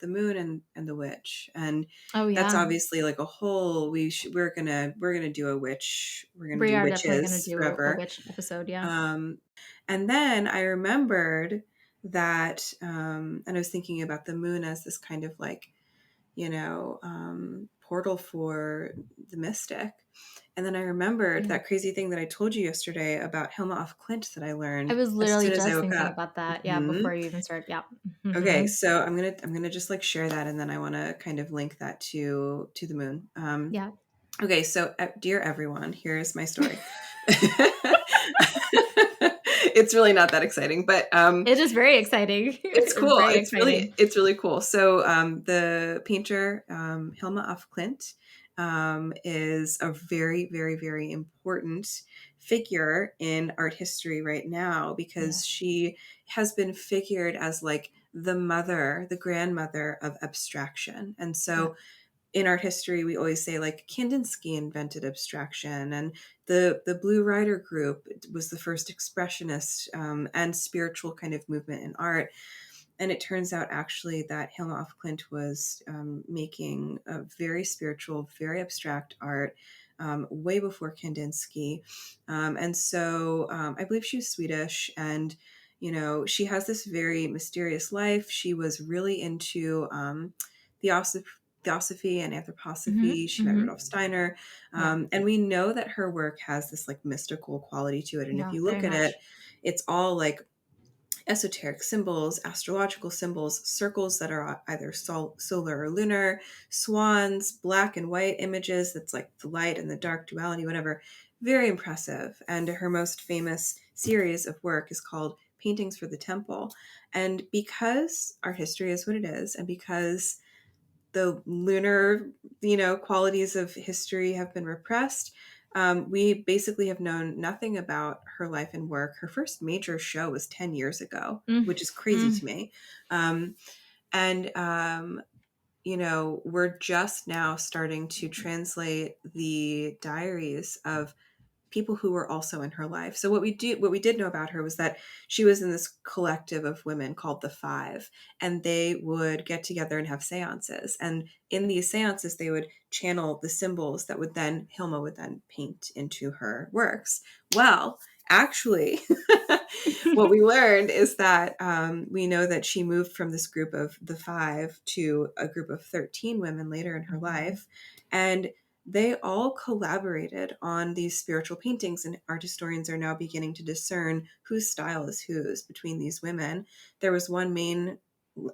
the moon and the witch. And oh, that's yeah. obviously like a whole, we're going to do we're going to We do are definitely going to witches do a forever. witch episode. Yeah. Um, and then I remembered that, and I was thinking about the moon as this kind of like, portal for the mystic. And then I remembered Yeah. that crazy thing that I told you yesterday about Hilma af Klint that I I learned was as literally soon as I just woke thinking up. about that. Yeah. Mhm. Before you even started. Yeah. Okay, Hmm. so I'm gonna just like share that, and then I want to kind of link that to the moon. Yeah. Okay, so dear everyone, here's my story. It's really not that exciting, but It is very exciting. it's cool. Very exciting. It's really cool. So the painter Hilma af Klint is a very very very important figure in art history right now because Yes. she has been figured as like the mother, the grandmother of abstraction. And Yeah. so in art history, we always say like Kandinsky invented abstraction, and the Blue Rider group was the first expressionist and spiritual kind of movement in art. And it turns out actually that Hilma af Klint was making a very spiritual, very abstract art way before Kandinsky. And so I believe she was Swedish, and she has this very mysterious life. She was really into theosophy and Hmm. anthroposophy. She met Hmm. Rudolf Steiner. Yeah. And we know that her work has this like mystical quality to it. And if Yeah. you Very look at it, much. it's all like esoteric symbols, astrological symbols, circles that are either solar or lunar, swans, black and white images that's like the light and the dark duality, whatever. Very impressive. And her most famous series of work is called Paintings for the Temple. And because our history is what it is, and because the lunar, qualities of history have been repressed. We basically have known nothing about her life and work. Her first major show was 10 years ago, Mm. which is crazy Mm. to me. And we're just now starting to translate the diaries of people who were also in her life. So what we did know about her was that she was in this collective of women called the Five, and they would get together and have seances. And in these seances, they would channel the symbols that would then Hilma would then paint into her works. Well, actually, what we learned is that we know that she moved from this group of the Five to a group of 13 women later in her life, and they all collaborated on these spiritual paintings, and art historians are now beginning to discern whose style is whose between these women. There was one main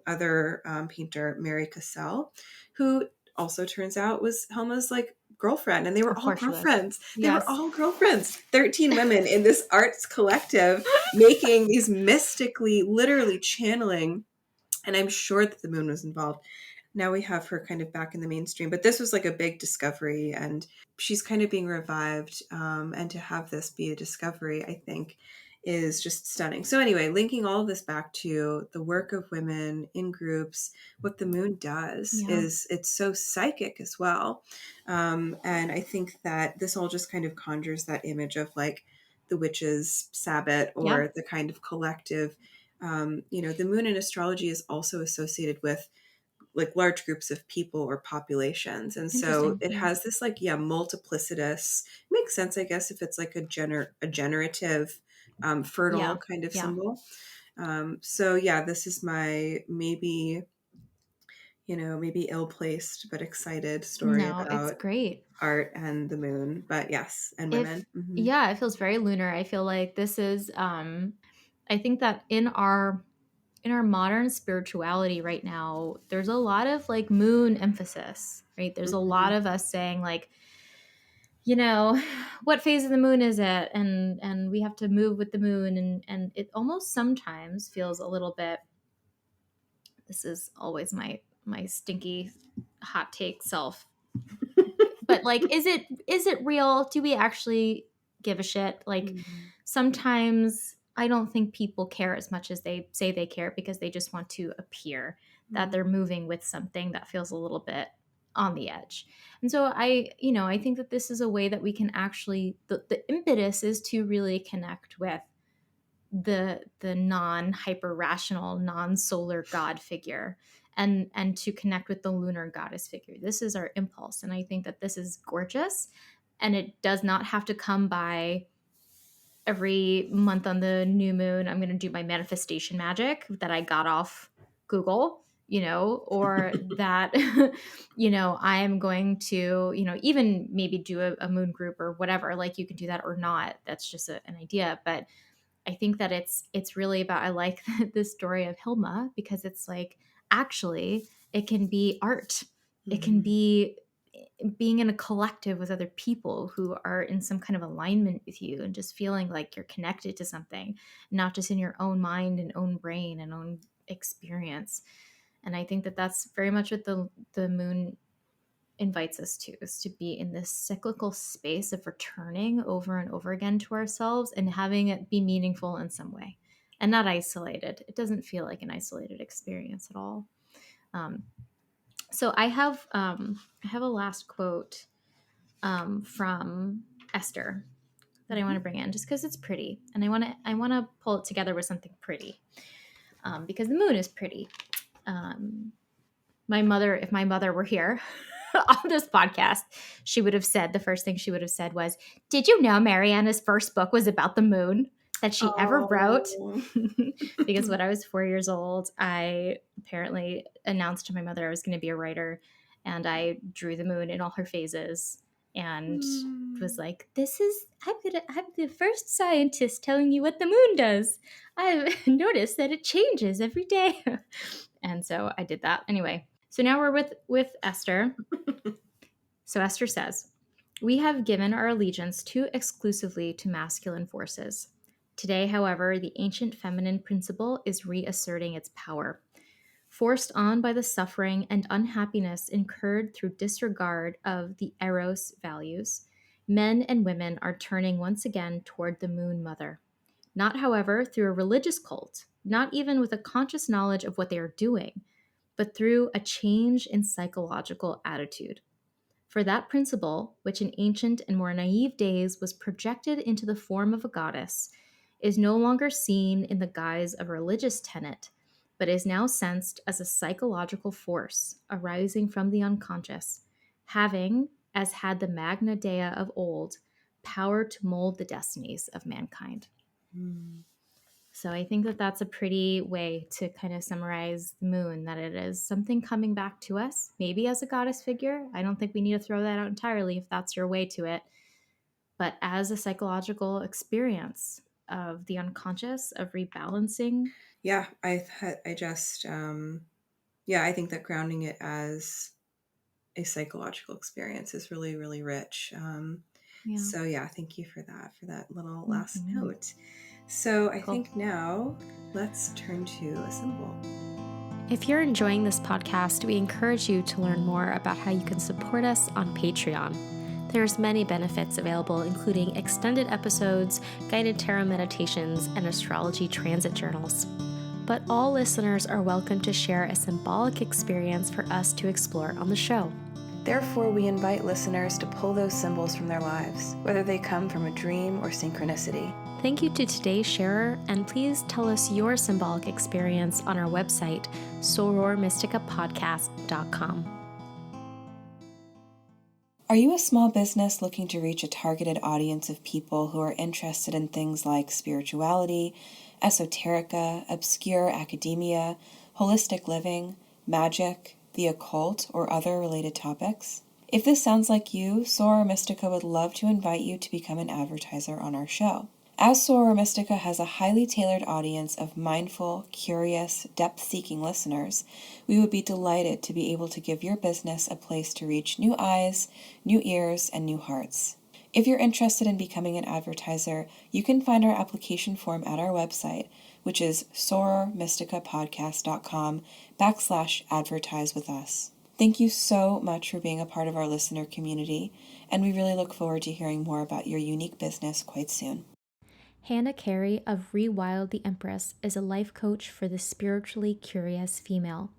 other painter, Mary Cassell, who also turns out was Helma's like girlfriend, and they were Of all course she was. girlfriends. They were Yes. all girlfriends. 13 women in this arts collective making these mystically, literally channeling. And I'm sure that the moon was involved. Now we have her kind of back in the mainstream, but this was like a big discovery, and she's kind of being revived. And to have this be a discovery, I think, is just stunning. So anyway, linking all of this back to the work of women in groups, what the moon does Yeah. is it's so psychic as well. And I think that this all just kind of conjures that image of like the witches' Sabbath, Yeah. or the kind of collective. The moon in astrology is also associated with like large groups of people or populations. And so Interesting. it Yeah. has this like, yeah, multiplicitous, makes sense, I guess, if it's like a generative, fertile Yeah. kind of Yeah. symbol. So yeah, this is my maybe ill-placed but excited story No, it's about great. art and the moon, but yes, and women. If Hmm. Yeah, it feels very lunar. I feel like this is I think that in our modern spirituality right now, there's a lot of like moon emphasis, right? There's a lot Hmm. of us saying like, what phase of the moon is it? And we have to move with the moon, and it almost sometimes feels a little bit, this is always my stinky hot take self, but like, is it real? Do we actually give a shit? Like, sometimes I don't think people care as much as they say they care, because they just want to appear that they're moving with something that feels a little bit on the edge. And so I think that this is a way that we can actually, the impetus is to really connect with the non hyper rational, non solar god figure, and to connect with the lunar goddess figure. This is our impulse, and I think that this is gorgeous, and it does not have to come by every month on the new moon. I'm going to do my manifestation magic that I got off Google, or that I am going to, even maybe do a moon group or whatever. Like, you can do that or not, that's just an idea. But I think that it's really about, I like this story of Hilma, because it's like, actually it can be art. It can Hmm. be being in a collective with other people who are in some kind of alignment with you, and just feeling like you're connected to something, not just in your own mind and own brain and own experience. And I think that that's very much what the moon invites us to, is to be in this cyclical space of returning over and over again to ourselves, and having it be meaningful in some way, and not isolated. It doesn't feel like an isolated experience at all. um, so I have a last quote from Esther that I want to bring in, just because it's pretty, and I want to pull it together with something pretty, because the moon is pretty. um, my mother, if my mother were here on this podcast, she would have said, the first thing she would have said was, "Did you know Mariana's first book was about the moon that she ever wrote?" Oh. Because when I was 4 years old, I apparently announced to my mother I was going to be a writer, and I drew the moon in all her phases, and was like, I'm the first scientist telling you what the moon does. I've noticed that it changes every day." And so I did that. Anyway, so now we're with Esther. So Esther says, "We have given our allegiance too exclusively to masculine forces. Today, however, the ancient feminine principle is reasserting its power. Forced on by the suffering and unhappiness incurred through disregard of the Eros values, men and women are turning once again toward the Moon Mother. Not, however, through a religious cult, not even with a conscious knowledge of what they are doing, but through a change in psychological attitude. For that principle, which in ancient and more naive days was projected into the form of a goddess, is no longer seen in the guise of a religious tenet, but is now sensed as a psychological force arising from the unconscious, having, as had the Magna Dea of old, power to mold the destinies of mankind. Mm. So I think that that's a pretty way to kind of summarize the moon, that it is something coming back to us, maybe as a goddess figure. I don't think we need to throw that out entirely if that's your way to it, but as a psychological experience of the unconscious, of rebalancing. Yeah, I just yeah, I think that grounding it as a psychological experience is really, really rich. Yeah. So yeah, thank you for that little last Mhm. note. So I Cool. think now let's turn to a symbol. If you're enjoying this podcast, we encourage you to learn more about how you can support us on Patreon. There's many benefits available, including extended episodes, guided tarot meditations, and astrology transit journals. But all listeners are welcome to share a symbolic experience for us to explore on the show. Therefore, we invite listeners to pull those symbols from their lives, whether they come from a dream or synchronicity. Thank you to today's sharer, and please tell us your symbolic experience on our website, sorormysticapodcast.com. Are you a small business looking to reach a targeted audience of people who are interested in things like spirituality, esoterica, obscure academia, holistic living, magic, the occult, or other related topics? If this sounds like you, Soror Mystica would love to invite you to become an advertiser on our show. As Soror Mystica has a highly tailored audience of mindful, curious, depth-seeking listeners, we would be delighted to be able to give your business a place to reach new eyes, new ears, and new hearts. If you're interested in becoming an advertiser, you can find our application form at our website, which is sorormysticapodcast.com/advertise with us. Thank you so much for being a part of our listener community, and we really look forward to hearing more about your unique business quite soon. Hannah Carey of Rewild the Empress is a life coach for the spiritually curious female.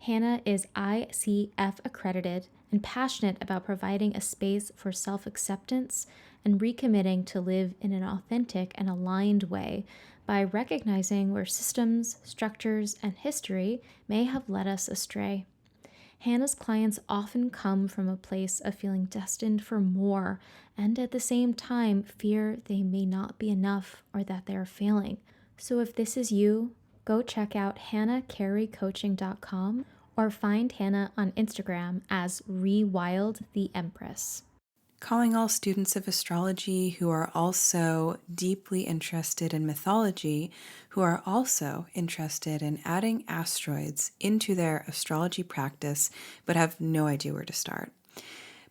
Hannah is ICF accredited and passionate about providing a space for self-acceptance and recommitting to live in an authentic and aligned way by recognizing where systems, structures, and history may have led us astray. Hannah's clients often come from a place of feeling destined for more and at the same time fear they may not be enough or that they are failing. So if this is you, go check out hannahcareycoaching.com or find Hannah on Instagram as Rewild the Empress. Calling all students of astrology who are also deeply interested in mythology, who are also interested in adding asteroids into their astrology practice, but have no idea where to start.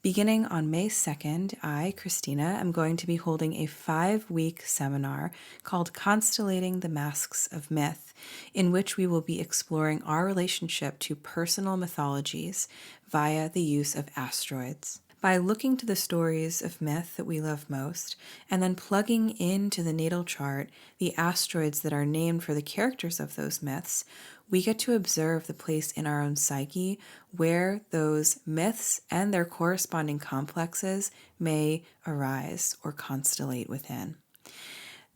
Beginning on May 2nd, I, Christina, am going to be holding a 5-week seminar called Constellating the Masks of Myth, in which we will be exploring our relationship to personal mythologies via the use of asteroids. By looking to the stories of myth that we love most, and then plugging into the natal chart the asteroids that are named for the characters of those myths, we get to observe the place in our own psyche where those myths and their corresponding complexes may arise or constellate within.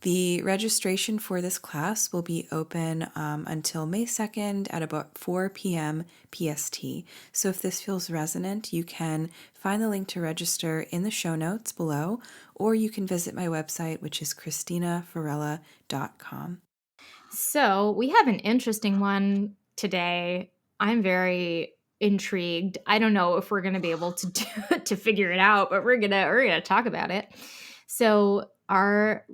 The registration for this class will be open until May 2nd at about 4 p.m. PST. So if this feels resonant, you can find the link to register in the show notes below, or you can visit my website, which is christinafarella.com. So we have an interesting one today. I'm very intrigued. I don't know if we're going to be able to to figure it out, but we're gonna talk about it. So our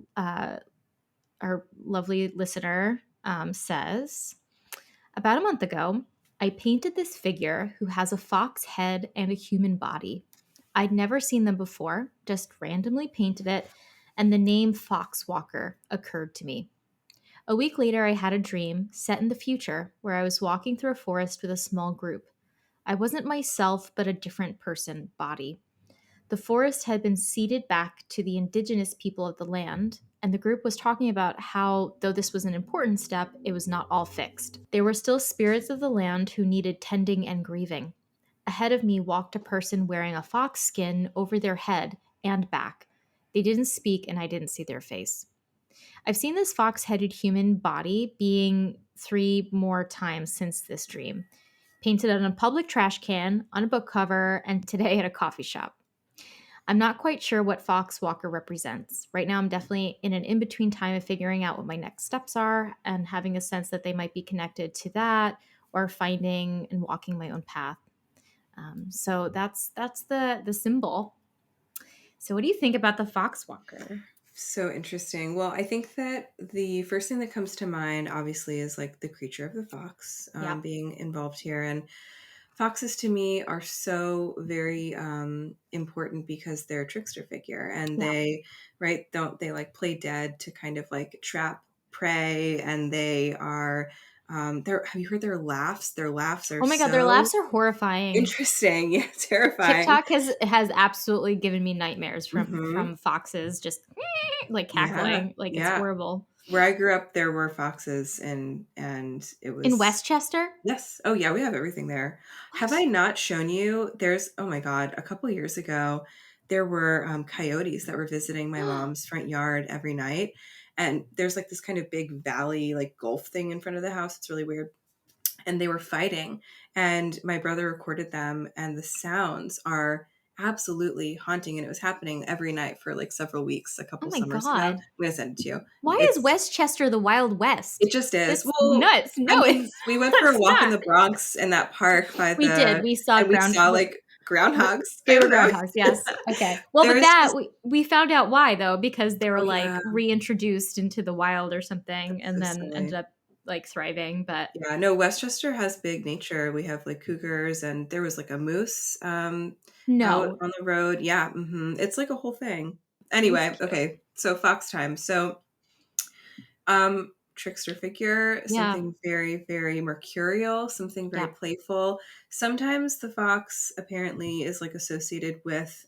lovely listener says, about a month ago, I painted this figure who has a fox head and a human body. I'd never seen them before, just randomly painted it, and the name Foxwalker occurred to me. A week later, I had a dream set in the future where I was walking through a forest with a small group. I wasn't myself, but a different person, body. The forest had been ceded back to the indigenous people of the land, and the group was talking about how, though this was an important step, it was not all fixed. There were still spirits of the land who needed tending and grieving. Ahead of me walked a person wearing a fox skin over their head and back. They didn't speak, and I didn't see their face. I've seen this fox headed human body being 3 more times since this dream. Painted on a public trash can, on a book cover, and today at a coffee shop. I'm not quite sure what Fox Walker represents. Right now, I'm definitely in an in between time of figuring out what my next steps are and having a sense that they might be connected to that or finding and walking my own path. So that's the symbol. So, what do you think about the Fox Walker? So interesting. Well, I think that the first thing that comes to mind, obviously, is like the creature of the fox Yep. being involved here. And foxes to me are so very important because they're a trickster figure, and Yeah. they, right, don't they like play dead to kind of like trap prey, and they are, have you heard their laughs? Their laughs are Oh my God, their so laughs are horrifying. interesting, yeah, terrifying. TikTok has absolutely given me nightmares Hmm. from foxes just like Yeah, cackling. Like it's yeah. horrible. Where I grew up, there were foxes, and it In was Westchester? yes. Oh, yeah, we have everything there. Have I What? not shown you? There's oh my god, a couple years ago, there were, coyotes that were visiting my mom's front yard every night, and there's, like, this kind of big valley, like, gulf thing in front of the house, it's really weird, and they were fighting, and my brother recorded them, and the sounds are absolutely haunting, and it was happening every night for, like, several weeks a Oh couple my summers ago. I'm God. gonna send it to you. Why is It's Westchester the Wild West? it just is. It's Well, nuts. I No, mean, it's we went for a it's walk in not. the Bronx in that park by We did. the We saw and we ground. saw, like, groundhogs. They I were don't know. groundhogs. Yes. Okay. Well, There but was that just we found out why though, because they were oh, yeah, like reintroduced into the wild or something, that's and so then ended silly. up like thriving. But Yeah, no, Westchester has big nature. We have, like, cougars, and there was, like, a moose, out no, on the road. Yeah, mhm. It's like a whole thing. that's Anyway, cute. okay, so fox time. So trickster figure, Yeah. something very, very mercurial, something very Yeah. playful. Sometimes the fox apparently is like associated with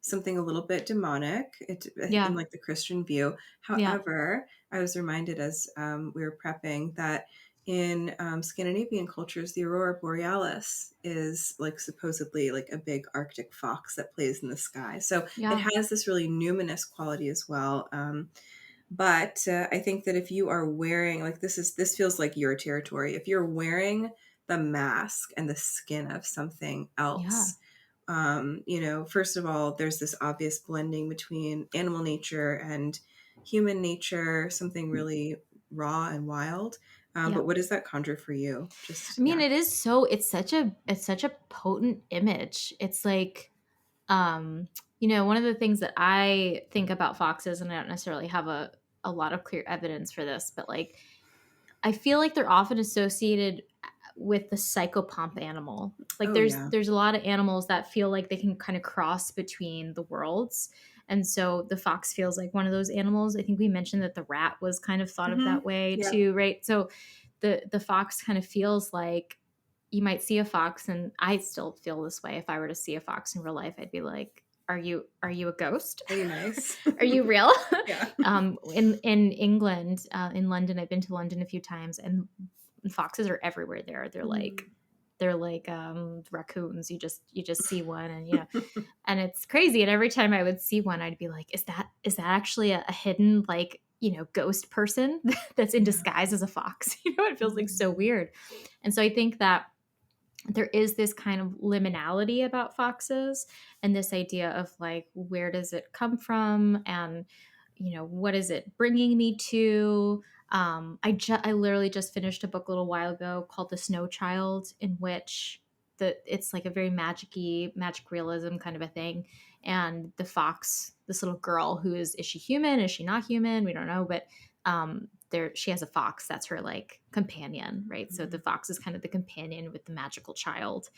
something a little bit demonic in Yeah. like the Christian view. Yeah. However, I was reminded as we were prepping that in Scandinavian cultures, the aurora borealis is like supposedly like a big Arctic fox that plays in the sky. So it Yeah. has this really numinous quality as well. But I think that if you are wearing like this feels like your territory. If you're wearing the mask and the skin of something Yeah. else, first of all, there's this obvious blending between animal nature and human nature, something really raw and wild. Yeah. But what does that conjure for you? I Just mean, yeah. it's such a potent image. It's like one of the things that I think about foxes, and I don't necessarily have a lot of clear evidence for this, but like I feel like they're often associated with the psychopomp animal. Like Oh yeah. there's a lot of animals that feel like they can kind of cross between the worlds. And so the fox feels like one of those animals. I think we mentioned that the rat was kind of thought of Hmm. that way Yeah. too, right? So the fox kind of feels like you might see a fox, and I still feel this way. If I were to see a fox in real life, I'd be like, are you a ghost? Are you nice? Are you real? Yeah. In England, in London, I've been to London a few times, and foxes are everywhere there. Mm. They're like raccoons. You just see one, and and it's crazy. And every time I would see one, I'd be like, is that actually a hidden like ghost person that's in Yeah. disguise as a fox? It feels like so Mhm. weird. And so I think that there is this kind of liminality about foxes, and this idea of like, where does it come from, and what is it bringing me to. I literally just finished a book a little while ago called The Snow Child, in which it's like a very magic realism kind of a thing. And the fox, this little girl, who is she human, is she not human, we don't know, but there she has a fox that's her like companion, right? So the Mhm. fox is kind of the companion with the magical child.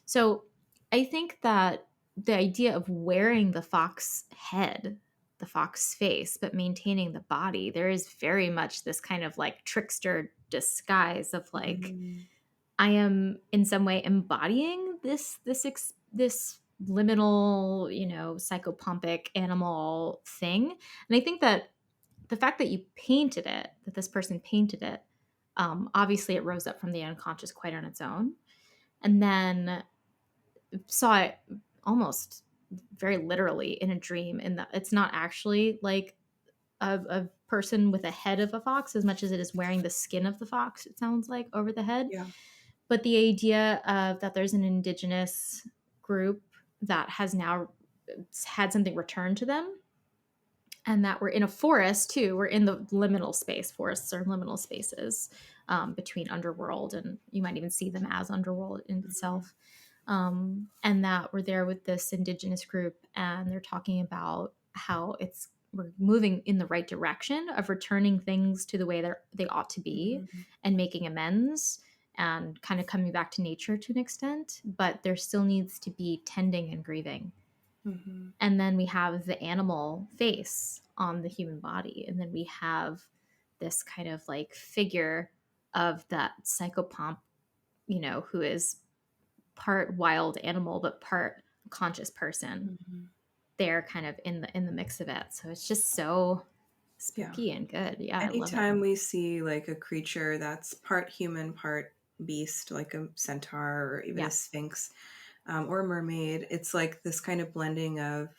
So I think that the idea of wearing the fox head, the fox face, but maintaining the body, there is very much this kind of like trickster disguise of like, Mhm. I am in some way embodying this liminal, psychopompic animal thing. And I think that the fact that that this person painted it, obviously it rose up from the unconscious quite on its own. And then saw it almost very literally in a dream, in that it's not actually like a person with a head of a fox as much as it is wearing the skin of the fox, it sounds like, over the head. Yeah. But the idea of that there's an indigenous group that has now had something returned to them, and that we're in a forest too. We're in the liminal space. Forests are liminal spaces between underworld, and you might even see them as underworld in Mhm. itself. And that we're there with this indigenous group, and they're talking about how we're moving in the right direction of returning things to the way they ought to be, Mhm. and making amends and kind of coming back to nature to an extent. But there still needs to be tending and grieving. Mhm. And then we have the animal face on the human body, and then we have this kind of like figure of that psychopomp, who is part wild animal but part conscious person. Mhm. They're kind of in the mix of it, so it's just so Yeah. spooky and good. Yeah, I love it. Anytime we see like a creature that's part human, part beast, like a centaur or even a Yeah, sphinx, or a mermaid, it's like this kind of blending of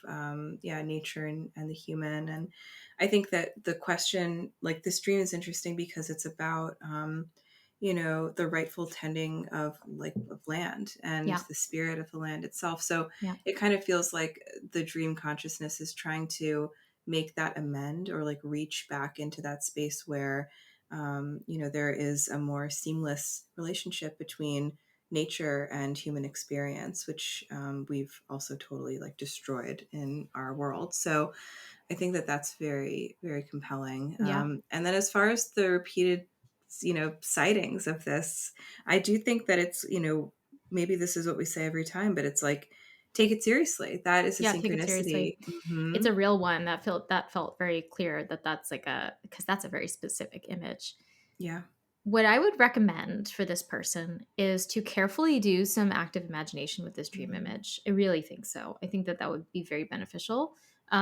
yeah, nature and the human. And I think that the question, like this dream, is interesting because it's about the rightful tending of like of land and yeah, the spirit of the land itself. So yeah, it kind of feels like the dream consciousness is trying to make that amend or like reach back into that space where there is a more seamless relationship between nature and human experience, which we've also totally like destroyed in our world. So I think that that's very, very compelling. yeah, And then as far as the repeated, sightings of this, I do think that it's, maybe this is what we say every time, but it's like, take it seriously. That is a yeah. Take it synchronicity. seriously. Hmm. It's a real one. That felt very clear, that's like a because that's a very specific image. Yeah. What I would recommend for this person is to carefully do some active imagination with this dream Hmm. image. I really think so. I think that that would be very beneficial. So,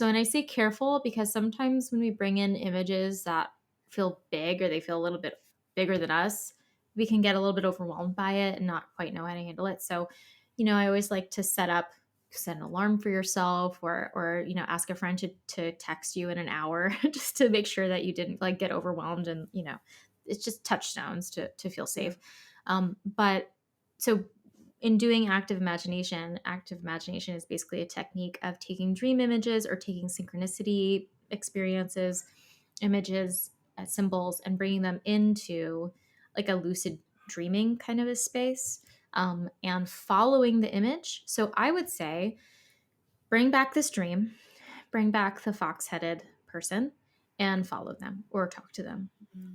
and I say careful because sometimes when we bring in images that feel big, or they feel a little bit bigger than us, we can get a little bit overwhelmed by it and not quite know how to handle it. So, I always like to set an alarm for yourself, or ask a friend to text you in an hour just to make sure that you didn't like get overwhelmed, and it's just touchstones to feel Yeah. safe. But so in doing active imagination is basically a technique of taking dream images or taking synchronicity experiences, images, symbols, and bringing them into like a lucid dreaming kind of a space, and following the image. So I would say bring back this dream, bring back the fox headed person, and follow them or talk to them.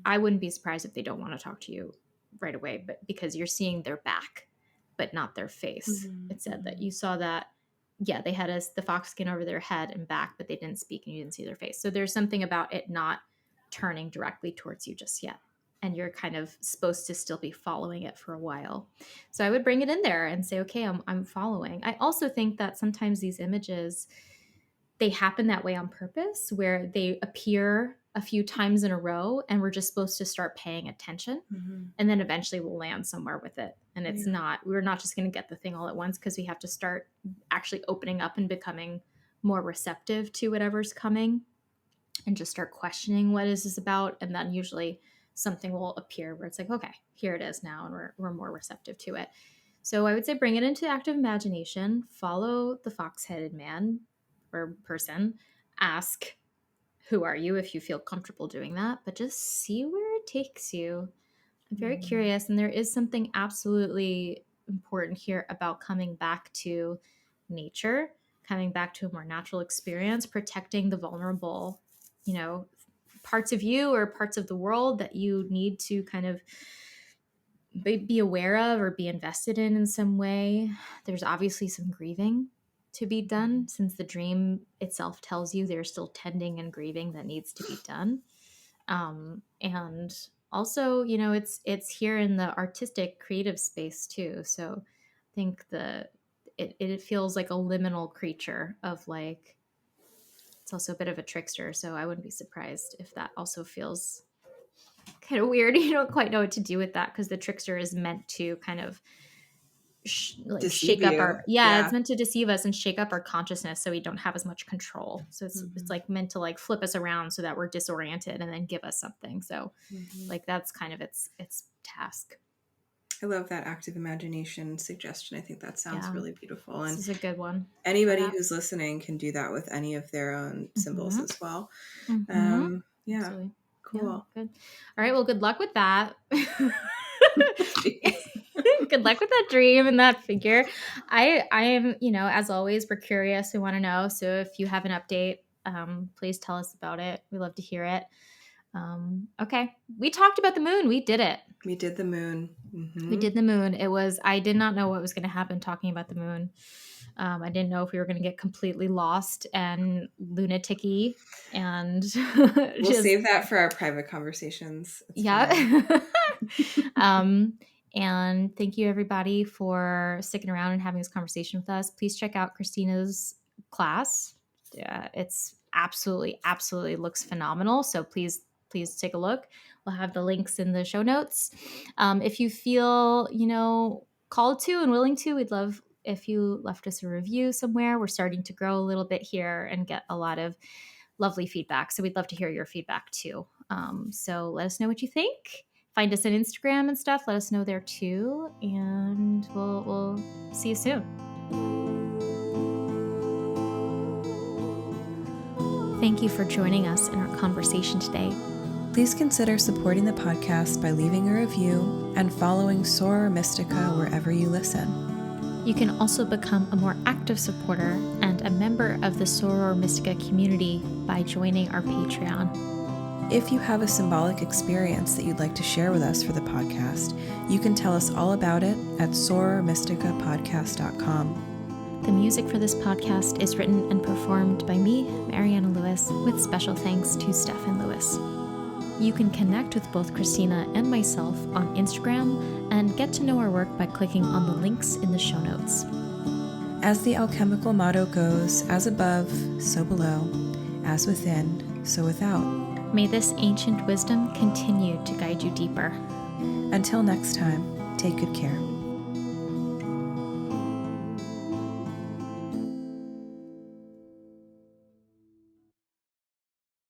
I wouldn't be surprised if they don't want to talk to you right away, but because you're seeing their back, but not their face. Hmm. It said that Hmm. you saw that, yeah, they had the fox skin over their head and back, but they didn't speak and you didn't see their face. So there's something about it not turning directly towards you just yet. And you're kind of supposed to still be following it for a while. So I would bring it in there and say, okay, I'm following. I also think that sometimes these images, they happen that way on purpose, where they appear a few times in a row and we're just supposed to start paying attention, Hmm. and then eventually we'll land somewhere with it. And Yeah. we're not just going to get the thing all at once, because we have to start actually opening up and becoming more receptive to whatever's coming, and just start questioning what is this about. And then usually something will appear where it's like, okay, here it is now, and we're more receptive to it. So I would say bring it into active imagination, follow the fox-headed man or person, ask who are you if you feel comfortable doing that, but just see where it takes you. I'm very Hmm. curious, and there is something absolutely important here about coming back to nature, coming back to a more natural experience, protecting the vulnerable, you know, parts of you or parts of the world that you need to kind of be aware of or be invested in some way. There's obviously some grieving to be done, since the dream itself tells you there's still tending and grieving that needs to be done. And also, it's here in the artistic creative space too. So I think it feels like a liminal creature of like, it's also a bit of a trickster. So I wouldn't be surprised if that also feels kind of weird. You don't quite know what to do with that, because the trickster is meant to kind of deceive shake up you. our Yeah. it's meant to deceive us and shake up our consciousness so we don't have as much control. So it's Mm-hmm. like meant to like flip us around so that we're disoriented and then give us something. So Mm-hmm. like that's kind of its task. I love that active imagination suggestion. I think that sounds Yeah, really beautiful. this And is a good one for anybody that. who's listening can do that with any of their own symbols Mm-hmm. as well. Mm-hmm. Yeah, Absolutely. Yeah, cool. good. All right, well, good luck with that. Jeez. Good luck with that dream and that figure. I am, as always, we're curious. We want to know. So if you have an update, please tell us about it. We love to hear it. Okay. We talked about the moon. We did it. We did the moon. We Mm-hmm. did the moon. I did not know what was going to happen talking about the moon. I didn't know if we were going to get completely lost and lunatic-y and We'll just, save that for our private conversations. It's fine. yeah. um, and thank you everybody for sticking around and having this conversation with us. Please check out Christina's class. It's absolutely looks phenomenal. So please take a look. We'll have the links in the show notes. If you feel, called to and willing to, we'd love if you left us a review somewhere. We're starting to grow a little bit here and get a lot of lovely feedback. So we'd love to hear your feedback too. So let us know what you think. Find us on Instagram and stuff. Let us know there too. And we'll see you soon. Thank you for joining us in our conversation today. Please consider supporting the podcast by leaving a review and following Soror Mystica wherever you listen. You can also become a more active supporter and a member of the Soror Mystica community by joining our Patreon. If you have a symbolic experience that you'd like to share with us for the podcast, you can tell us all about it at sorormysticapodcast.com. The music for this podcast is written and performed by me, Mariana Lewis, with special thanks to Stefan Lewis. You can connect with both Christina and myself on Instagram and get to know our work by clicking on the links in the show notes. As the alchemical motto goes, as above, so below, as within, so without. May this ancient wisdom continue to guide you deeper. Until next time, take good care.